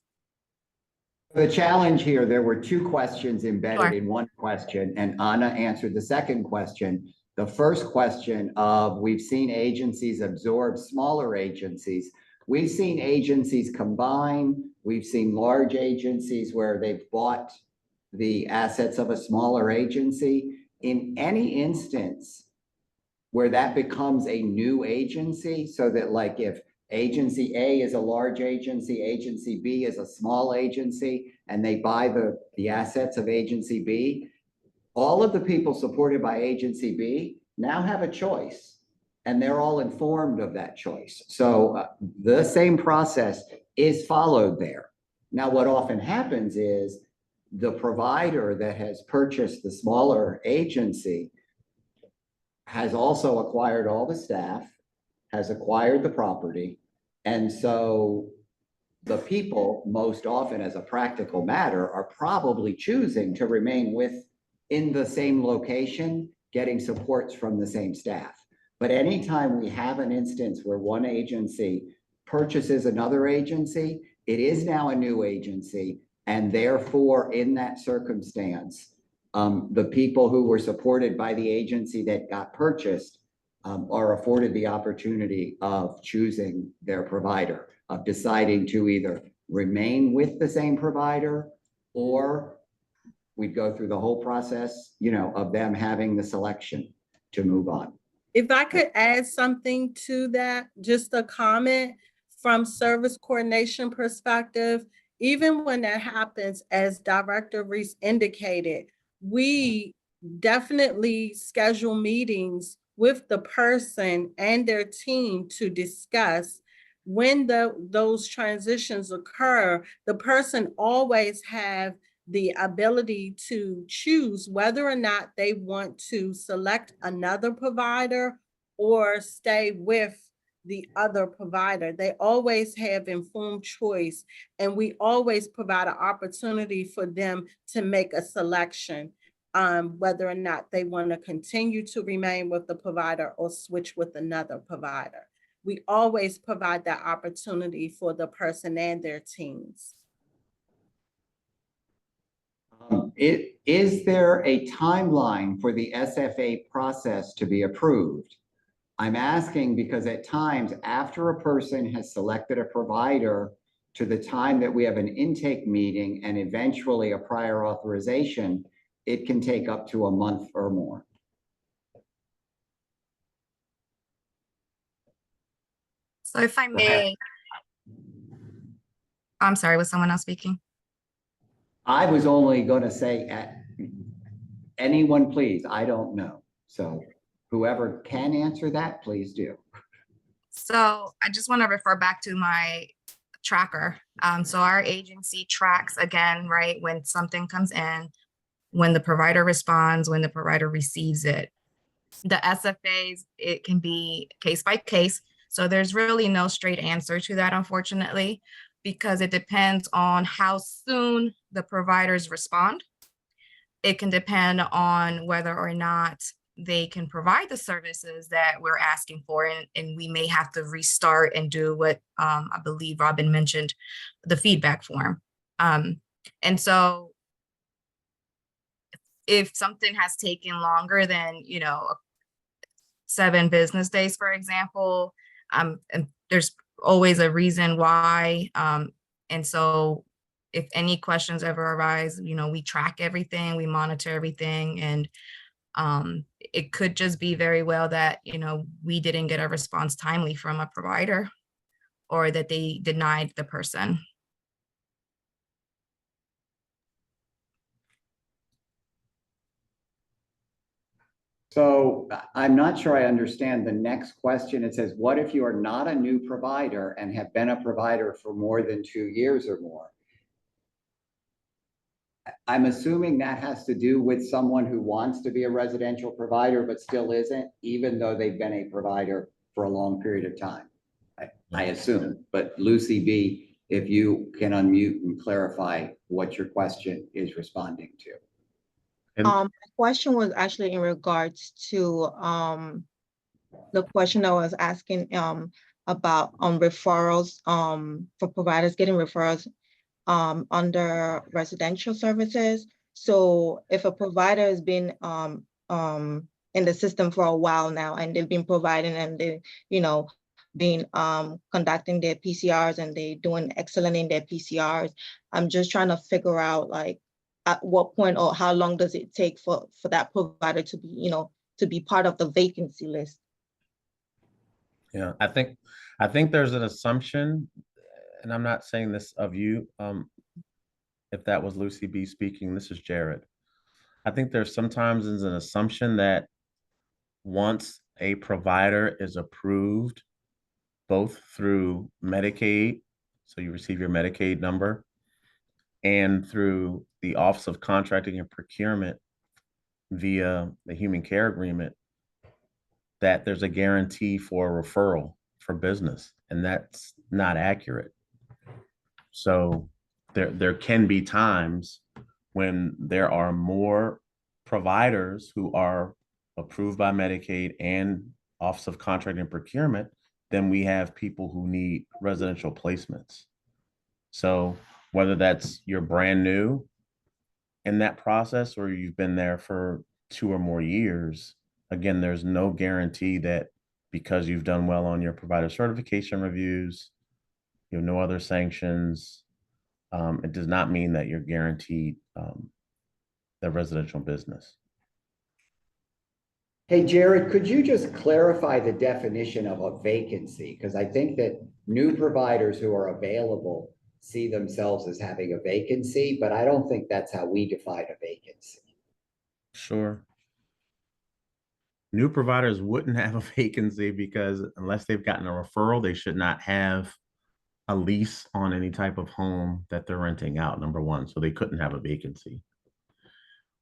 The challenge here, there were 2 questions embedded Sure. in one question, and Anna answered the second question. The first question of, we've seen agencies absorb smaller agencies. We've seen agencies combine. We've seen large agencies where they've bought the assets of a smaller agency. In any instance where that becomes a new agency, so that like if agency A is a large agency, agency B is a small agency, and they buy the assets of agency B, all of the people supported by agency B now have a choice, and they're all informed of that choice. So the same process is followed there. Now, what often happens is the provider that has purchased the smaller agency has also acquired all the staff, has acquired the property. And so the people, most often as a practical matter, are probably choosing to remain in the same location, getting supports from the same staff. But anytime we have an instance where one agency purchases another agency, it is now a new agency. And therefore, in that circumstance, the people who were supported by the agency that got purchased are afforded the opportunity of choosing their provider, of deciding to either remain with the same provider, or we'd go through the whole process, of them having the selection to move on. If I could add something to that, just a comment from service coordination perspective, even when that happens, as Director Reese indicated, we definitely schedule meetings with the person and their team to discuss when those transitions occur. The person always have the ability to choose whether or not they want to select another provider or stay with the other provider. They always have informed choice, and we always provide an opportunity for them to make a selection, whether or not they want to continue to remain with the provider or switch with another provider. We always provide that opportunity for the person and their teams. Is there a timeline for the SFA process to be approved? I'm asking because at times, after a person has selected a provider to the time that we have an intake meeting and eventually a prior authorization, it can take up to a month or more. So if I may, I'm sorry, was someone else speaking? I was only going to say, anyone, please, I don't know. So whoever can answer that, please do. So I just want to refer back to my tracker. So our agency tracks, again, right, when something comes in, when the provider responds, when the provider receives it. The SFAs, it can be case by case. So there's really no straight answer to that, unfortunately, because it depends on how soon the providers respond. It can depend on whether or not they can provide the services that we're asking for, and we may have to restart and do what I believe Robin mentioned, the feedback form. And so if something has taken longer than, 7 business days, for example, and there's always a reason why. And so if any questions ever arise, we track everything, we monitor everything, and it could just be very well that, we didn't get a response timely from a provider, or that they denied the person. So I'm not sure I understand the next question. It says, what if you are not a new provider and have been a provider for more than 2 years or more? I'm assuming that has to do with someone who wants to be a residential provider but still isn't, even though they've been a provider for a long period of time. I assume, but Lucy B, if you can unmute and clarify what your question is responding to. And My question was actually in regards to the question I was asking about referrals for providers getting referrals under residential services. So if a provider has been in the system for a while now and they've been providing and they, been conducting their PCRs and they doing excellent in their PCRs, I'm just trying to figure out like at what point or how long does it take for that provider to be, to be part of the vacancy list? yeah, I think there's an assumption, and I'm not saying this of you. If that was Lucy B speaking, this is Jared. I think there's sometimes is an assumption that once a provider is approved, both through Medicaid, so you receive your Medicaid number, and through the Office of Contracting and Procurement via the Human Care Agreement, that there's a guarantee for a referral for business, and that's not accurate. So there can be times when there are more providers who are approved by Medicaid and Office of Contracting and Procurement than we have people who need residential placements. So whether that's you're brand new in that process or you've been there for 2 or more years, again, there's no guarantee that because you've done well on your provider certification reviews, you have no other sanctions, it does not mean that you're guaranteed the residential business. Hey, Jared, could you just clarify the definition of a vacancy? Because I think that new providers who are available see themselves as having a vacancy, but I don't think that's how we define a vacancy. Sure. New providers wouldn't have a vacancy because unless they've gotten a referral, they should not have a lease on any type of home that they're renting out, number one. So they couldn't have a vacancy.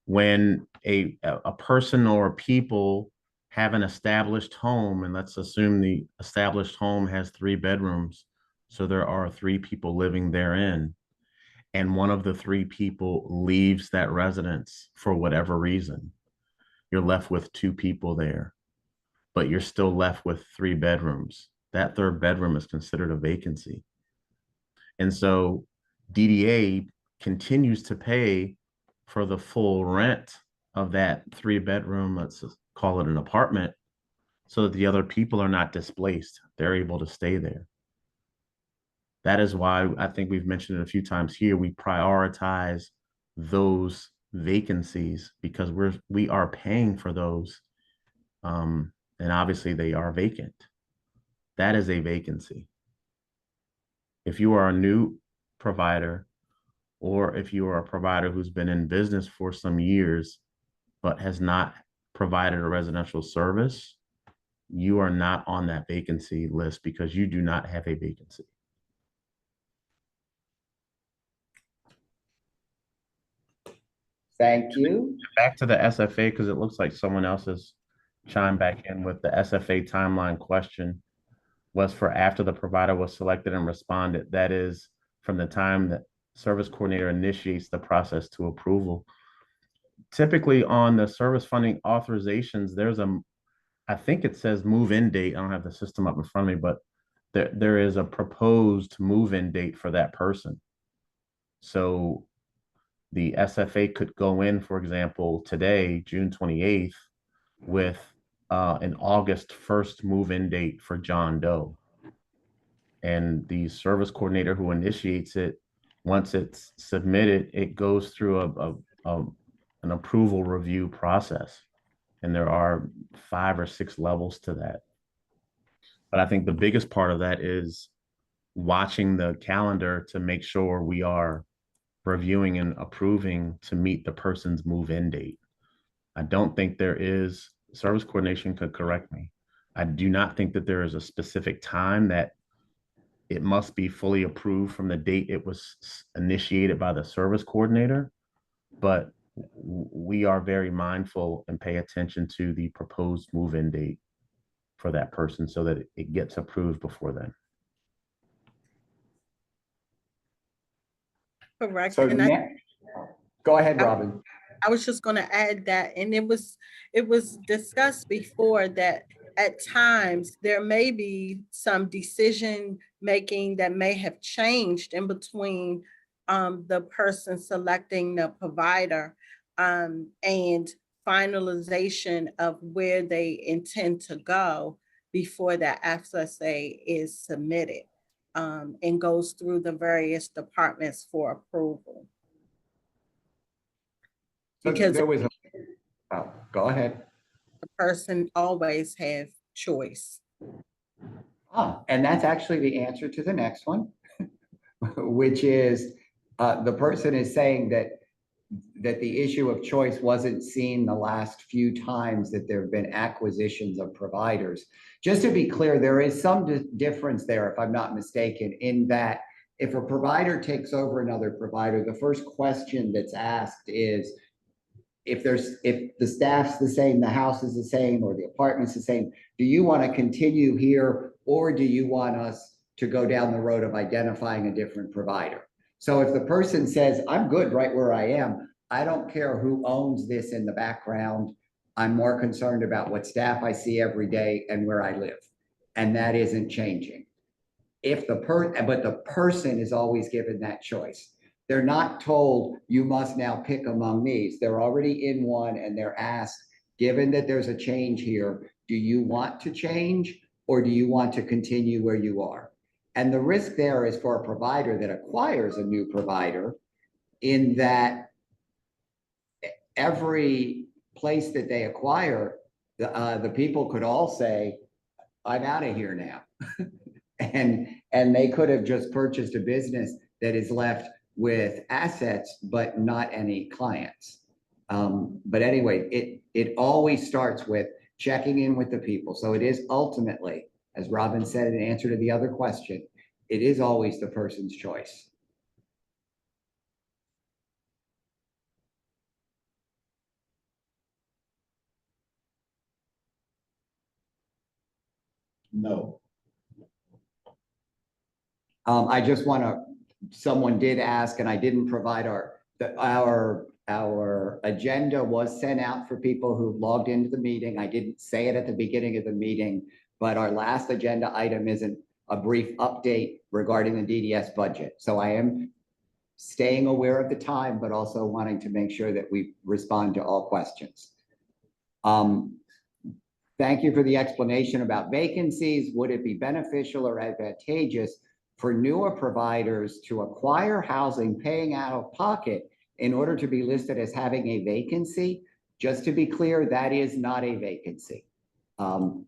When a person or people have an established home, and let's assume the established home has 3 bedrooms, so there are 3 people living therein, and one of the 3 people leaves that residence for whatever reason, you're left with 2 people there, but you're still left with 3 bedrooms. That 3rd bedroom is considered a vacancy. And so DDA continues to pay for the full rent of that 3 bedroom, let's call it an apartment, so that the other people are not displaced. They're able to stay there. That is why I think we've mentioned it a few times here. We prioritize those vacancies because we are paying for those. And obviously they are vacant. That is a vacancy. If you are a new provider, or if you are a provider who's been in business for some years, but has not provided a residential service, you are not on that vacancy list because you do not have a vacancy. Thank you. Back to the SFA, because it looks like someone else has chimed back in with the SFA timeline question was for after the provider was selected and responded. That is from the time that service coordinator initiates the process to approval. Typically on the service funding authorizations, there's I think it says move-in date. I don't have the system up in front of me, but there is a proposed move-in date for that person. So the SFA could go in, for example, today, June 28th, with an August 1st move-in date for John Doe. And the service coordinator who initiates it, once it's submitted, it goes through an approval review process. And there are 5 or 6 levels to that. But I think the biggest part of that is watching the calendar to make sure we are reviewing and approving to meet the person's move-in date. I don't think there is, service coordination could correct me. I do not think that there is a specific time that it must be fully approved from the date it was initiated by the service coordinator, but we are very mindful and pay attention to the proposed move-in date for that person so that it gets approved before then. Correct. So And go ahead, Robin. I was just gonna add that, and it was discussed before that at times there may be some decision making that may have changed in between the person selecting the provider and finalization of where they intend to go before that FSA is submitted and goes through the various departments for approval. So Because there was go ahead. the person always have choice. And that's actually the answer to the next one, which is the person is saying that the issue of choice wasn't seen the last few times that there have been acquisitions of providers. Just to be clear, there is some difference there, if I'm not mistaken, in that if a provider takes over another provider, the first question that's asked is, if the staff's the same, the house is the same, or the apartment's the same, do you want to continue here, or do you want us to go down the road of identifying a different provider? So if the person says, I'm good right where I am, I don't care who owns this in the background, I'm more concerned about what staff I see every day and where I live. And that isn't changing. But the person is always given that choice. They're not told, you must now pick among these. They're already in one and they're asked, given that there's a change here, do you want to change or do you want to continue where you are? And the risk there is for a provider that acquires a new provider, in that every place that they acquire, the people could all say, I'm out of here now. and they could have just purchased a business that is left with assets, but not any clients. But anyway, it always starts with checking in with the people. So it is ultimately, as Robin said in answer to the other question, it is always the person's choice. No. I just want to, someone did ask, and I didn't provide our agenda was sent out for people who logged into the meeting. I didn't say it at the beginning of the meeting, but our last agenda item isn't a brief update regarding the DDS budget. So I am staying aware of the time, but also wanting to make sure that we respond to all questions. Thank you for the explanation about vacancies. Would it be beneficial or advantageous for newer providers to acquire housing paying out of pocket in order to be listed as having a vacancy? Just to be clear, that is not a vacancy. Or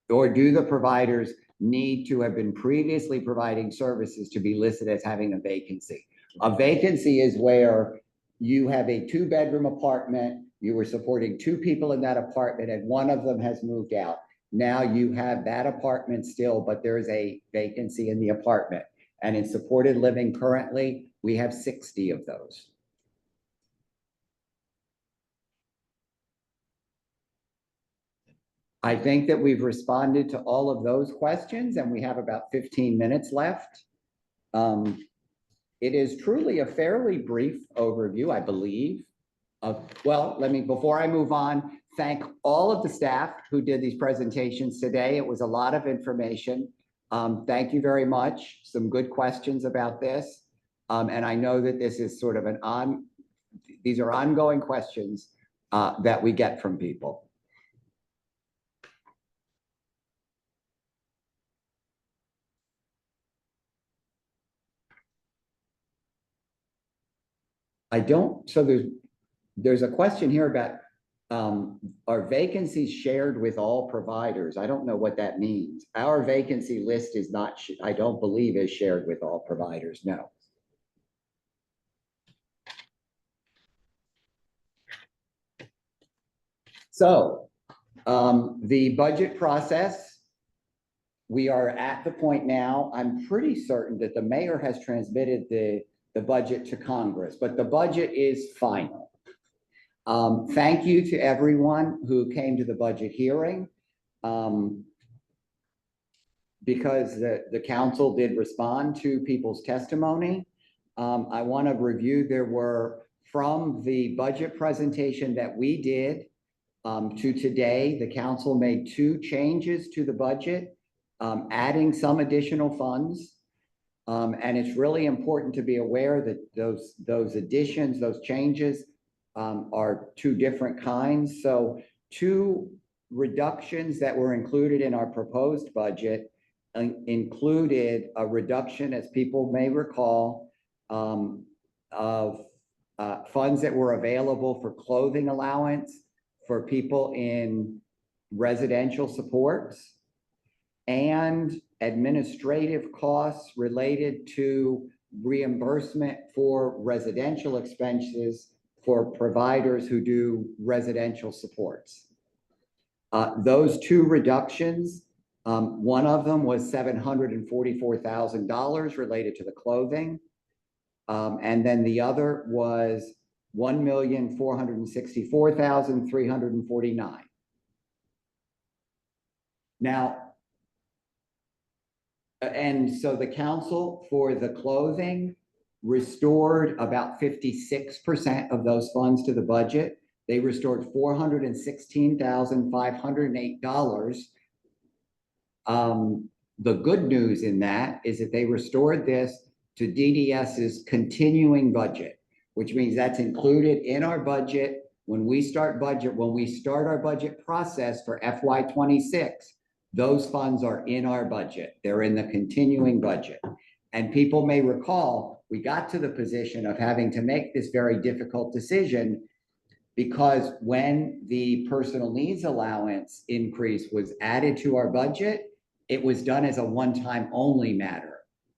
do the providers need to have been previously providing services to be listed as having a vacancy? A vacancy is where you have a 2-bedroom apartment, you were supporting 2 people in that apartment and one of them has moved out. Now you have that apartment still, but there's a vacancy in the apartment. And in supported living currently, we have 60 of those. I think that we've responded to all of those questions and we have about 15 minutes left. It is truly a fairly brief overview, I believe. Well, before I move on, thank all of the staff who did these presentations today. It was a lot of information. Thank you very much. Some good questions about this. And I know that this is sort of these are ongoing questions that we get from people. So there's a question here about, are vacancies shared with all providers? I don't know what that means. Our vacancy list is not, I don't believe is shared with all providers, no. So, the budget process, we are at the point now, I'm pretty certain that the mayor has transmitted the budget to Congress, but the budget is final. Thank you to everyone who came to the budget hearing. Because the council did respond to people's testimony. I want to review, there were, from the budget presentation that we did to today, the council made 2 changes to the budget, adding some additional funds. And it's really important to be aware that those additions, those changes are 2 different kinds. So 2 reductions that were included in our proposed budget included a reduction, as people may recall, of funds that were available for clothing allowance for people in residential supports, and administrative costs related to reimbursement for residential expenses for providers who do residential supports. Those 2 reductions, one of them was $744,000 related to the clothing. And then the other was $1,464,349. Now, and so the council for the clothing restored about 56% of those funds to the budget. They restored $416,508. The good news in that is that they restored this to DDS's continuing budget, which means that's included in our budget. When we start our budget process for FY26, those funds are in our budget. They're in the continuing budget. And people may recall, we got to the position of having to make this very difficult decision because when the personal needs allowance increase was added to our budget, it was done as a one-time only matter.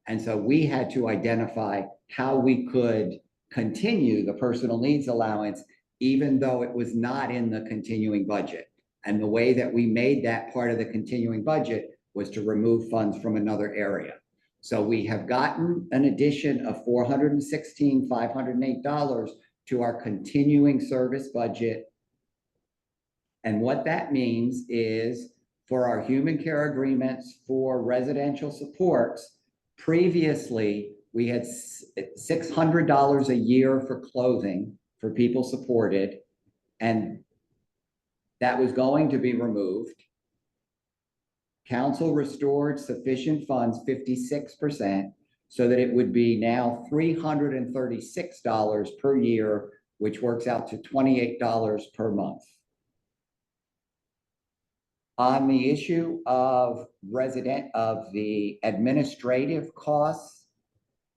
And so we had to identify how we could continue the personal needs allowance, even though it was not in the continuing budget. And the way that we made that part of the continuing budget was to remove funds from another area. So we have gotten an addition of $416,508 to our continuing service budget. And what that means is for our human care agreements for residential supports, previously we had $600 a year for clothing for people supported, and that was going to be removed. Council restored sufficient funds, 56%, so that it would be now $336 per year, which works out to $28 per month. On the issue of the administrative costs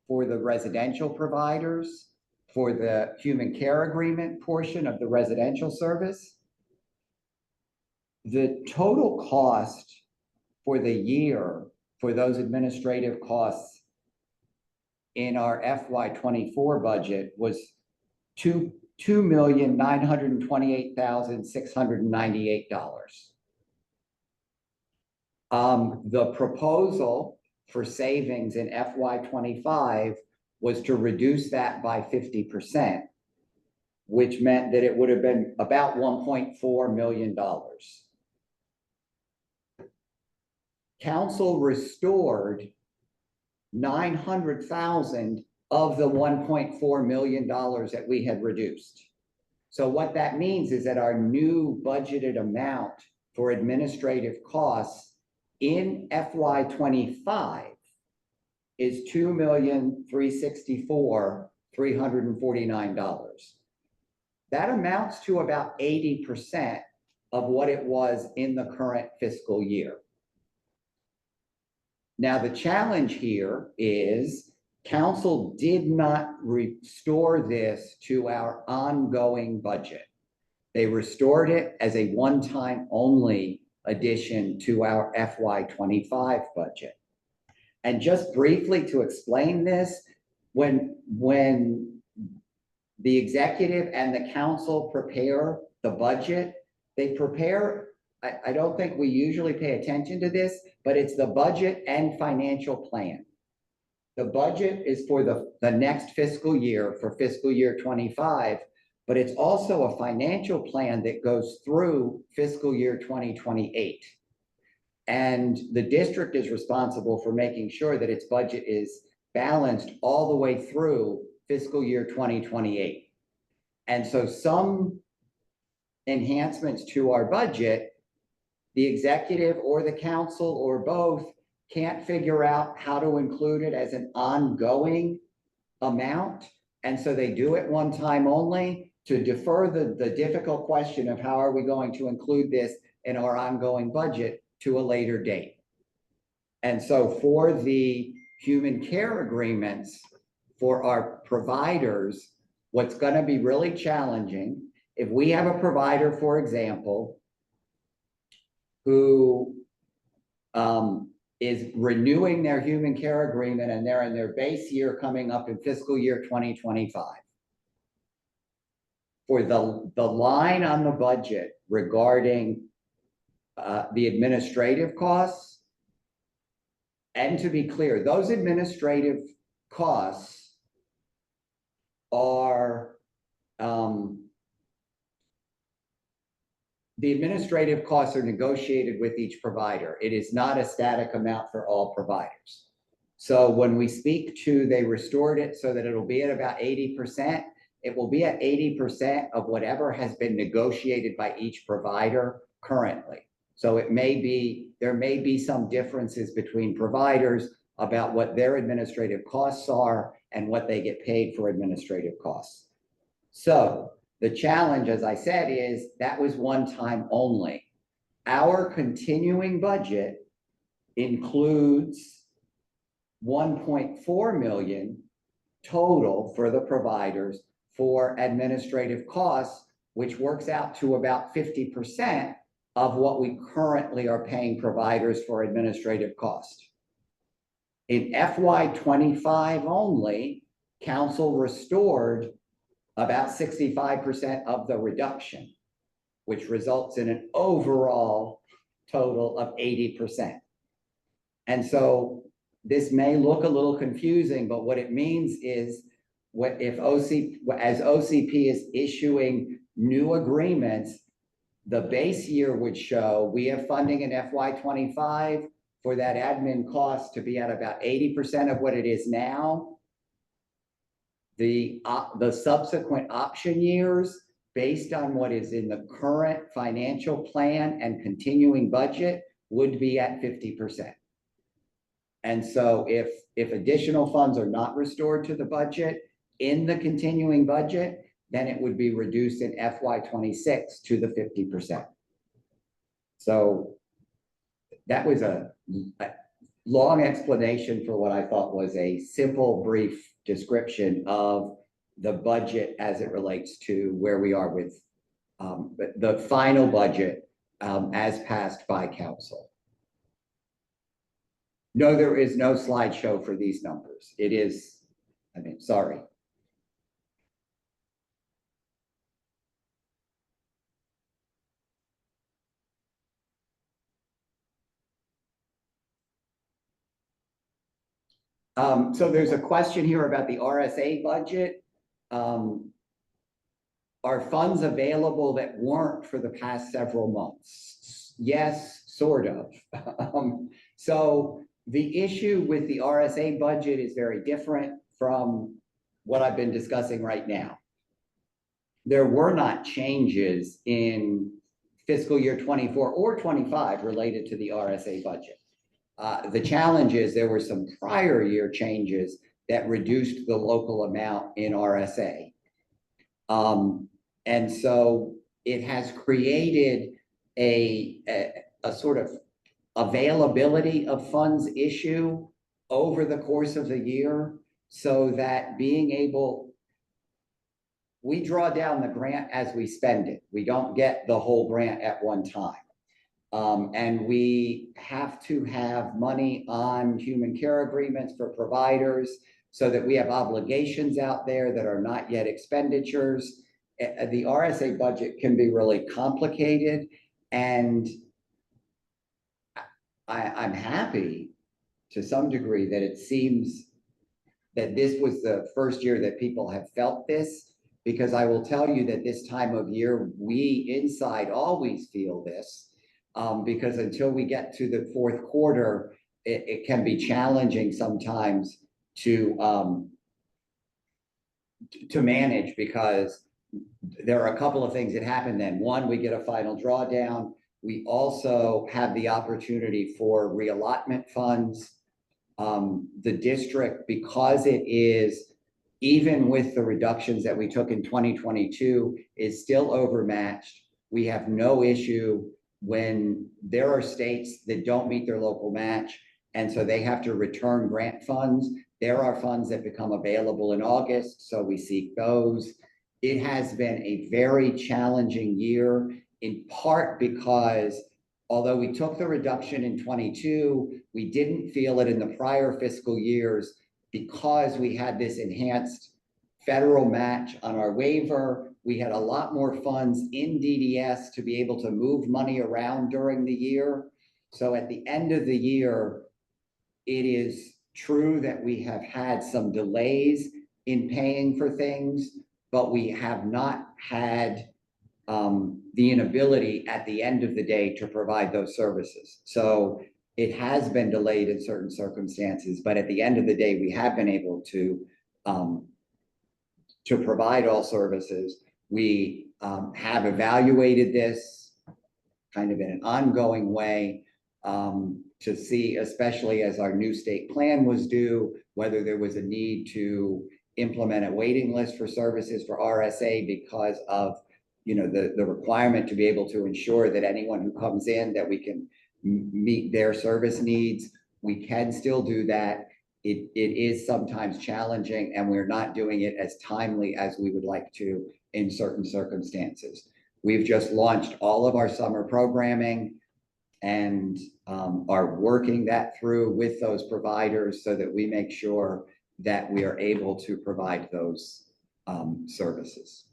for the residential providers, for the human care agreement portion of the residential service, the total cost for the year for those administrative costs in our FY24 budget was $2,928,698. The proposal for savings in FY25 was to reduce that by 50%, which meant that it would have been about $1.4 million. Council restored $900,000 of the $1.4 million that we had reduced. So what that means is that our new budgeted amount for administrative costs in FY 25 is $2,364,349. That amounts to about 80% of what it was in the current fiscal year. Now, the challenge here is council did not restore this to our ongoing budget. They restored it as a one-time only addition to our FY 25 budget. And just briefly to explain this, when the executive and the council prepare the budget, they prepare, I don't think we usually pay attention to this, but it's the budget and financial plan. The budget is for the next fiscal year, for fiscal year 25, but it's also a financial plan that goes through fiscal year 2028. And the district is responsible for making sure that its budget is balanced all the way through fiscal year 2028. And so some enhancements to our budget, the executive or the council or both can't figure out how to include it as an ongoing amount. And so they do it one time only to defer the difficult question of how are we going to include this in our ongoing budget to a later date. And so for the human care agreements for our providers, what's going to be really challenging, if we have a provider, for example, who is renewing their human care agreement and they're in their base year coming up in fiscal year 2025. For the line on the budget regarding the administrative costs, and to be clear, those administrative costs are the administrative costs are negotiated with each provider. It is not a static amount for all providers. So when we speak to, they restored it so that it'll be at about 80%, it will be at 80% of whatever has been negotiated by each provider currently. So it may be, there may be some differences between providers about what their administrative costs are and what they get paid for administrative costs. So the challenge, as I said, is that was one time only. Our continuing budget includes 1.4 million total for the providers for administrative costs, which works out to about 50% of what we currently are paying providers for administrative costs. In FY 25 only, council restored about 65% of the reduction, which results in an overall total of 80%. And so this may look a little confusing, but what it means is as OCP is issuing new agreements, the base year would show we have funding in FY 25 for that admin cost to be at about 80% of what it is now. The subsequent option years, based on what is in the current financial plan and continuing budget, would be at 50%. And so if additional funds are not restored to the budget in the continuing budget, then it would be reduced in FY 26 to the 50%. So that was a long explanation for what I thought was a simple, brief description of the budget as it relates to where we are with the final budget as passed by council. No, there is no slideshow for these numbers. It is, sorry. So there's a question here about the RSA budget. Are funds available that weren't for the past several months? Yes, sort of. So the issue with the RSA budget is very different from what I've been discussing right now. There were not changes in fiscal year 24 or 25 related to the RSA budget. The challenge is there were some prior year changes that reduced the local amount in RSA. And so it has created a sort of availability of funds issue over the course of the year, so that we draw down the grant as we spend it. We don't get the whole grant at one time. And we have to have money on human care agreements for providers so that we have obligations out there that are not yet expenditures. The RSA budget can be really complicated, and I'm happy to some degree that it seems that this was the first year that people have felt this, because I will tell you that this time of year, we inside always feel this, because until we get to the fourth quarter, it can be challenging sometimes to manage, because there are a couple of things that happen then. One, we get a final drawdown. We also have the opportunity for reallotment funds. The district, because it is, even with the reductions that we took in 2022, is still overmatched. We have no issue when there are states that don't meet their local match, and so they have to return grant funds. There are funds that become available in August, so we seek those. It has been a very challenging year, in part because although we took the reduction in 22, we didn't feel it in the prior fiscal years because we had this enhanced federal match on our waiver. We had a lot more funds in DDS to be able to move money around during the year. So at the end of the year, it is true that we have had some delays in paying for things, but we have not had the inability at the end of the day to provide those services. So it has been delayed in certain circumstances, but at the end of the day, we have been able to provide all services. We have evaluated this kind of in an ongoing way to see, especially as our new state plan was due, whether there was a need to implement a waiting list for services for RSA because of the requirement to be able to ensure that anyone who comes in, that we can meet their service needs. We can still do that. It is sometimes challenging, and we're not doing it as timely as we would like to in certain circumstances. We've just launched all of our summer programming and are working that through with those providers so that we make sure that we are able to provide those services.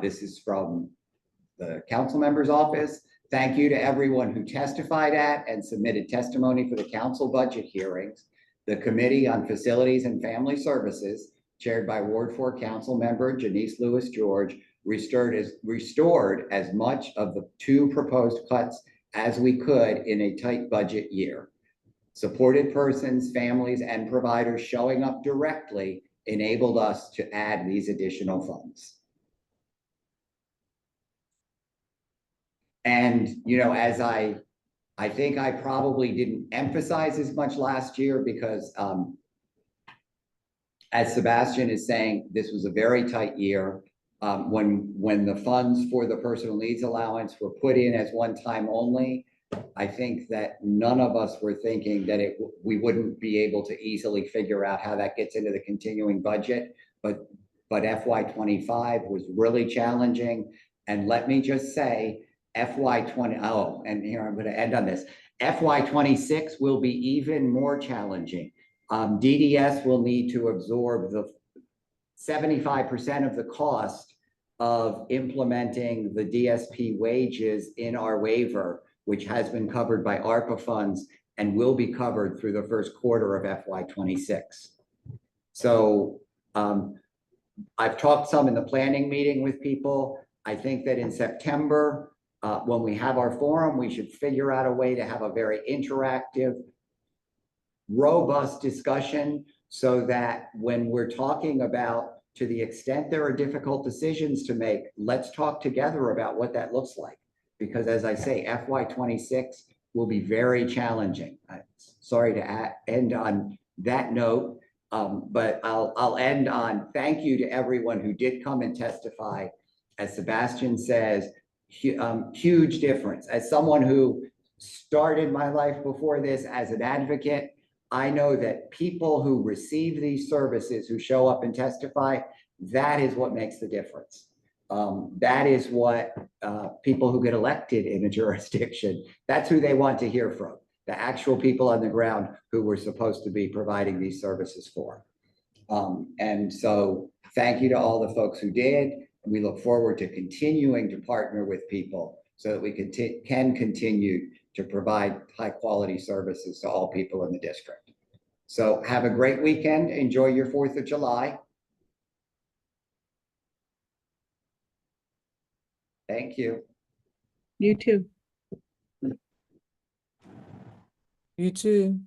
This is from the council member's office. Thank you to everyone who testified at and submitted testimony for the council budget hearings. The Committee on Facilities and Family Services, chaired by Ward 4 Council Member Janice Lewis George, restored as much of the 2 proposed cuts as we could in a tight budget year. Supported persons, families, and providers showing up directly enabled us to add these additional funds. And, as I think I probably didn't emphasize as much last year because, as Sebastian is saying, this was a very tight year. When the funds for the personal needs allowance were put in as one time only, I think that none of us were thinking that we wouldn't be able to easily figure out how that gets into the continuing budget. But FY25 was really challenging. And let me just say, FY20, and here I'm going to end on this. FY26 will be even more challenging. DDS will need to absorb the 75% of the cost of implementing the DSP wages in our waiver, which has been covered by ARPA funds and will be covered through the first quarter of FY26. So I've talked some in the planning meeting with people. I think that in September, when we have our forum, we should figure out a way to have a very interactive, robust discussion so that when we're talking about to the extent there are difficult decisions to make, let's talk together about what that looks like. Because as I say, FY '26 will be very challenging. Sorry to end on that note, but I'll end on thank you to everyone who did come and testify. As Sebastian says, huge difference. As someone who started my life before this as an advocate, I know that people who receive these services, who show up and testify, that is what makes the difference. That is what people who get elected in a jurisdiction, that's who they want to hear from. The actual people on the ground who we're supposed to be providing these services for. And so thank you to all the folks who did. And we look forward to continuing to partner with people so that we can continue to provide high quality services to all people in the district. So have a great weekend. Enjoy your 4th of July. Thank you. You too. You too.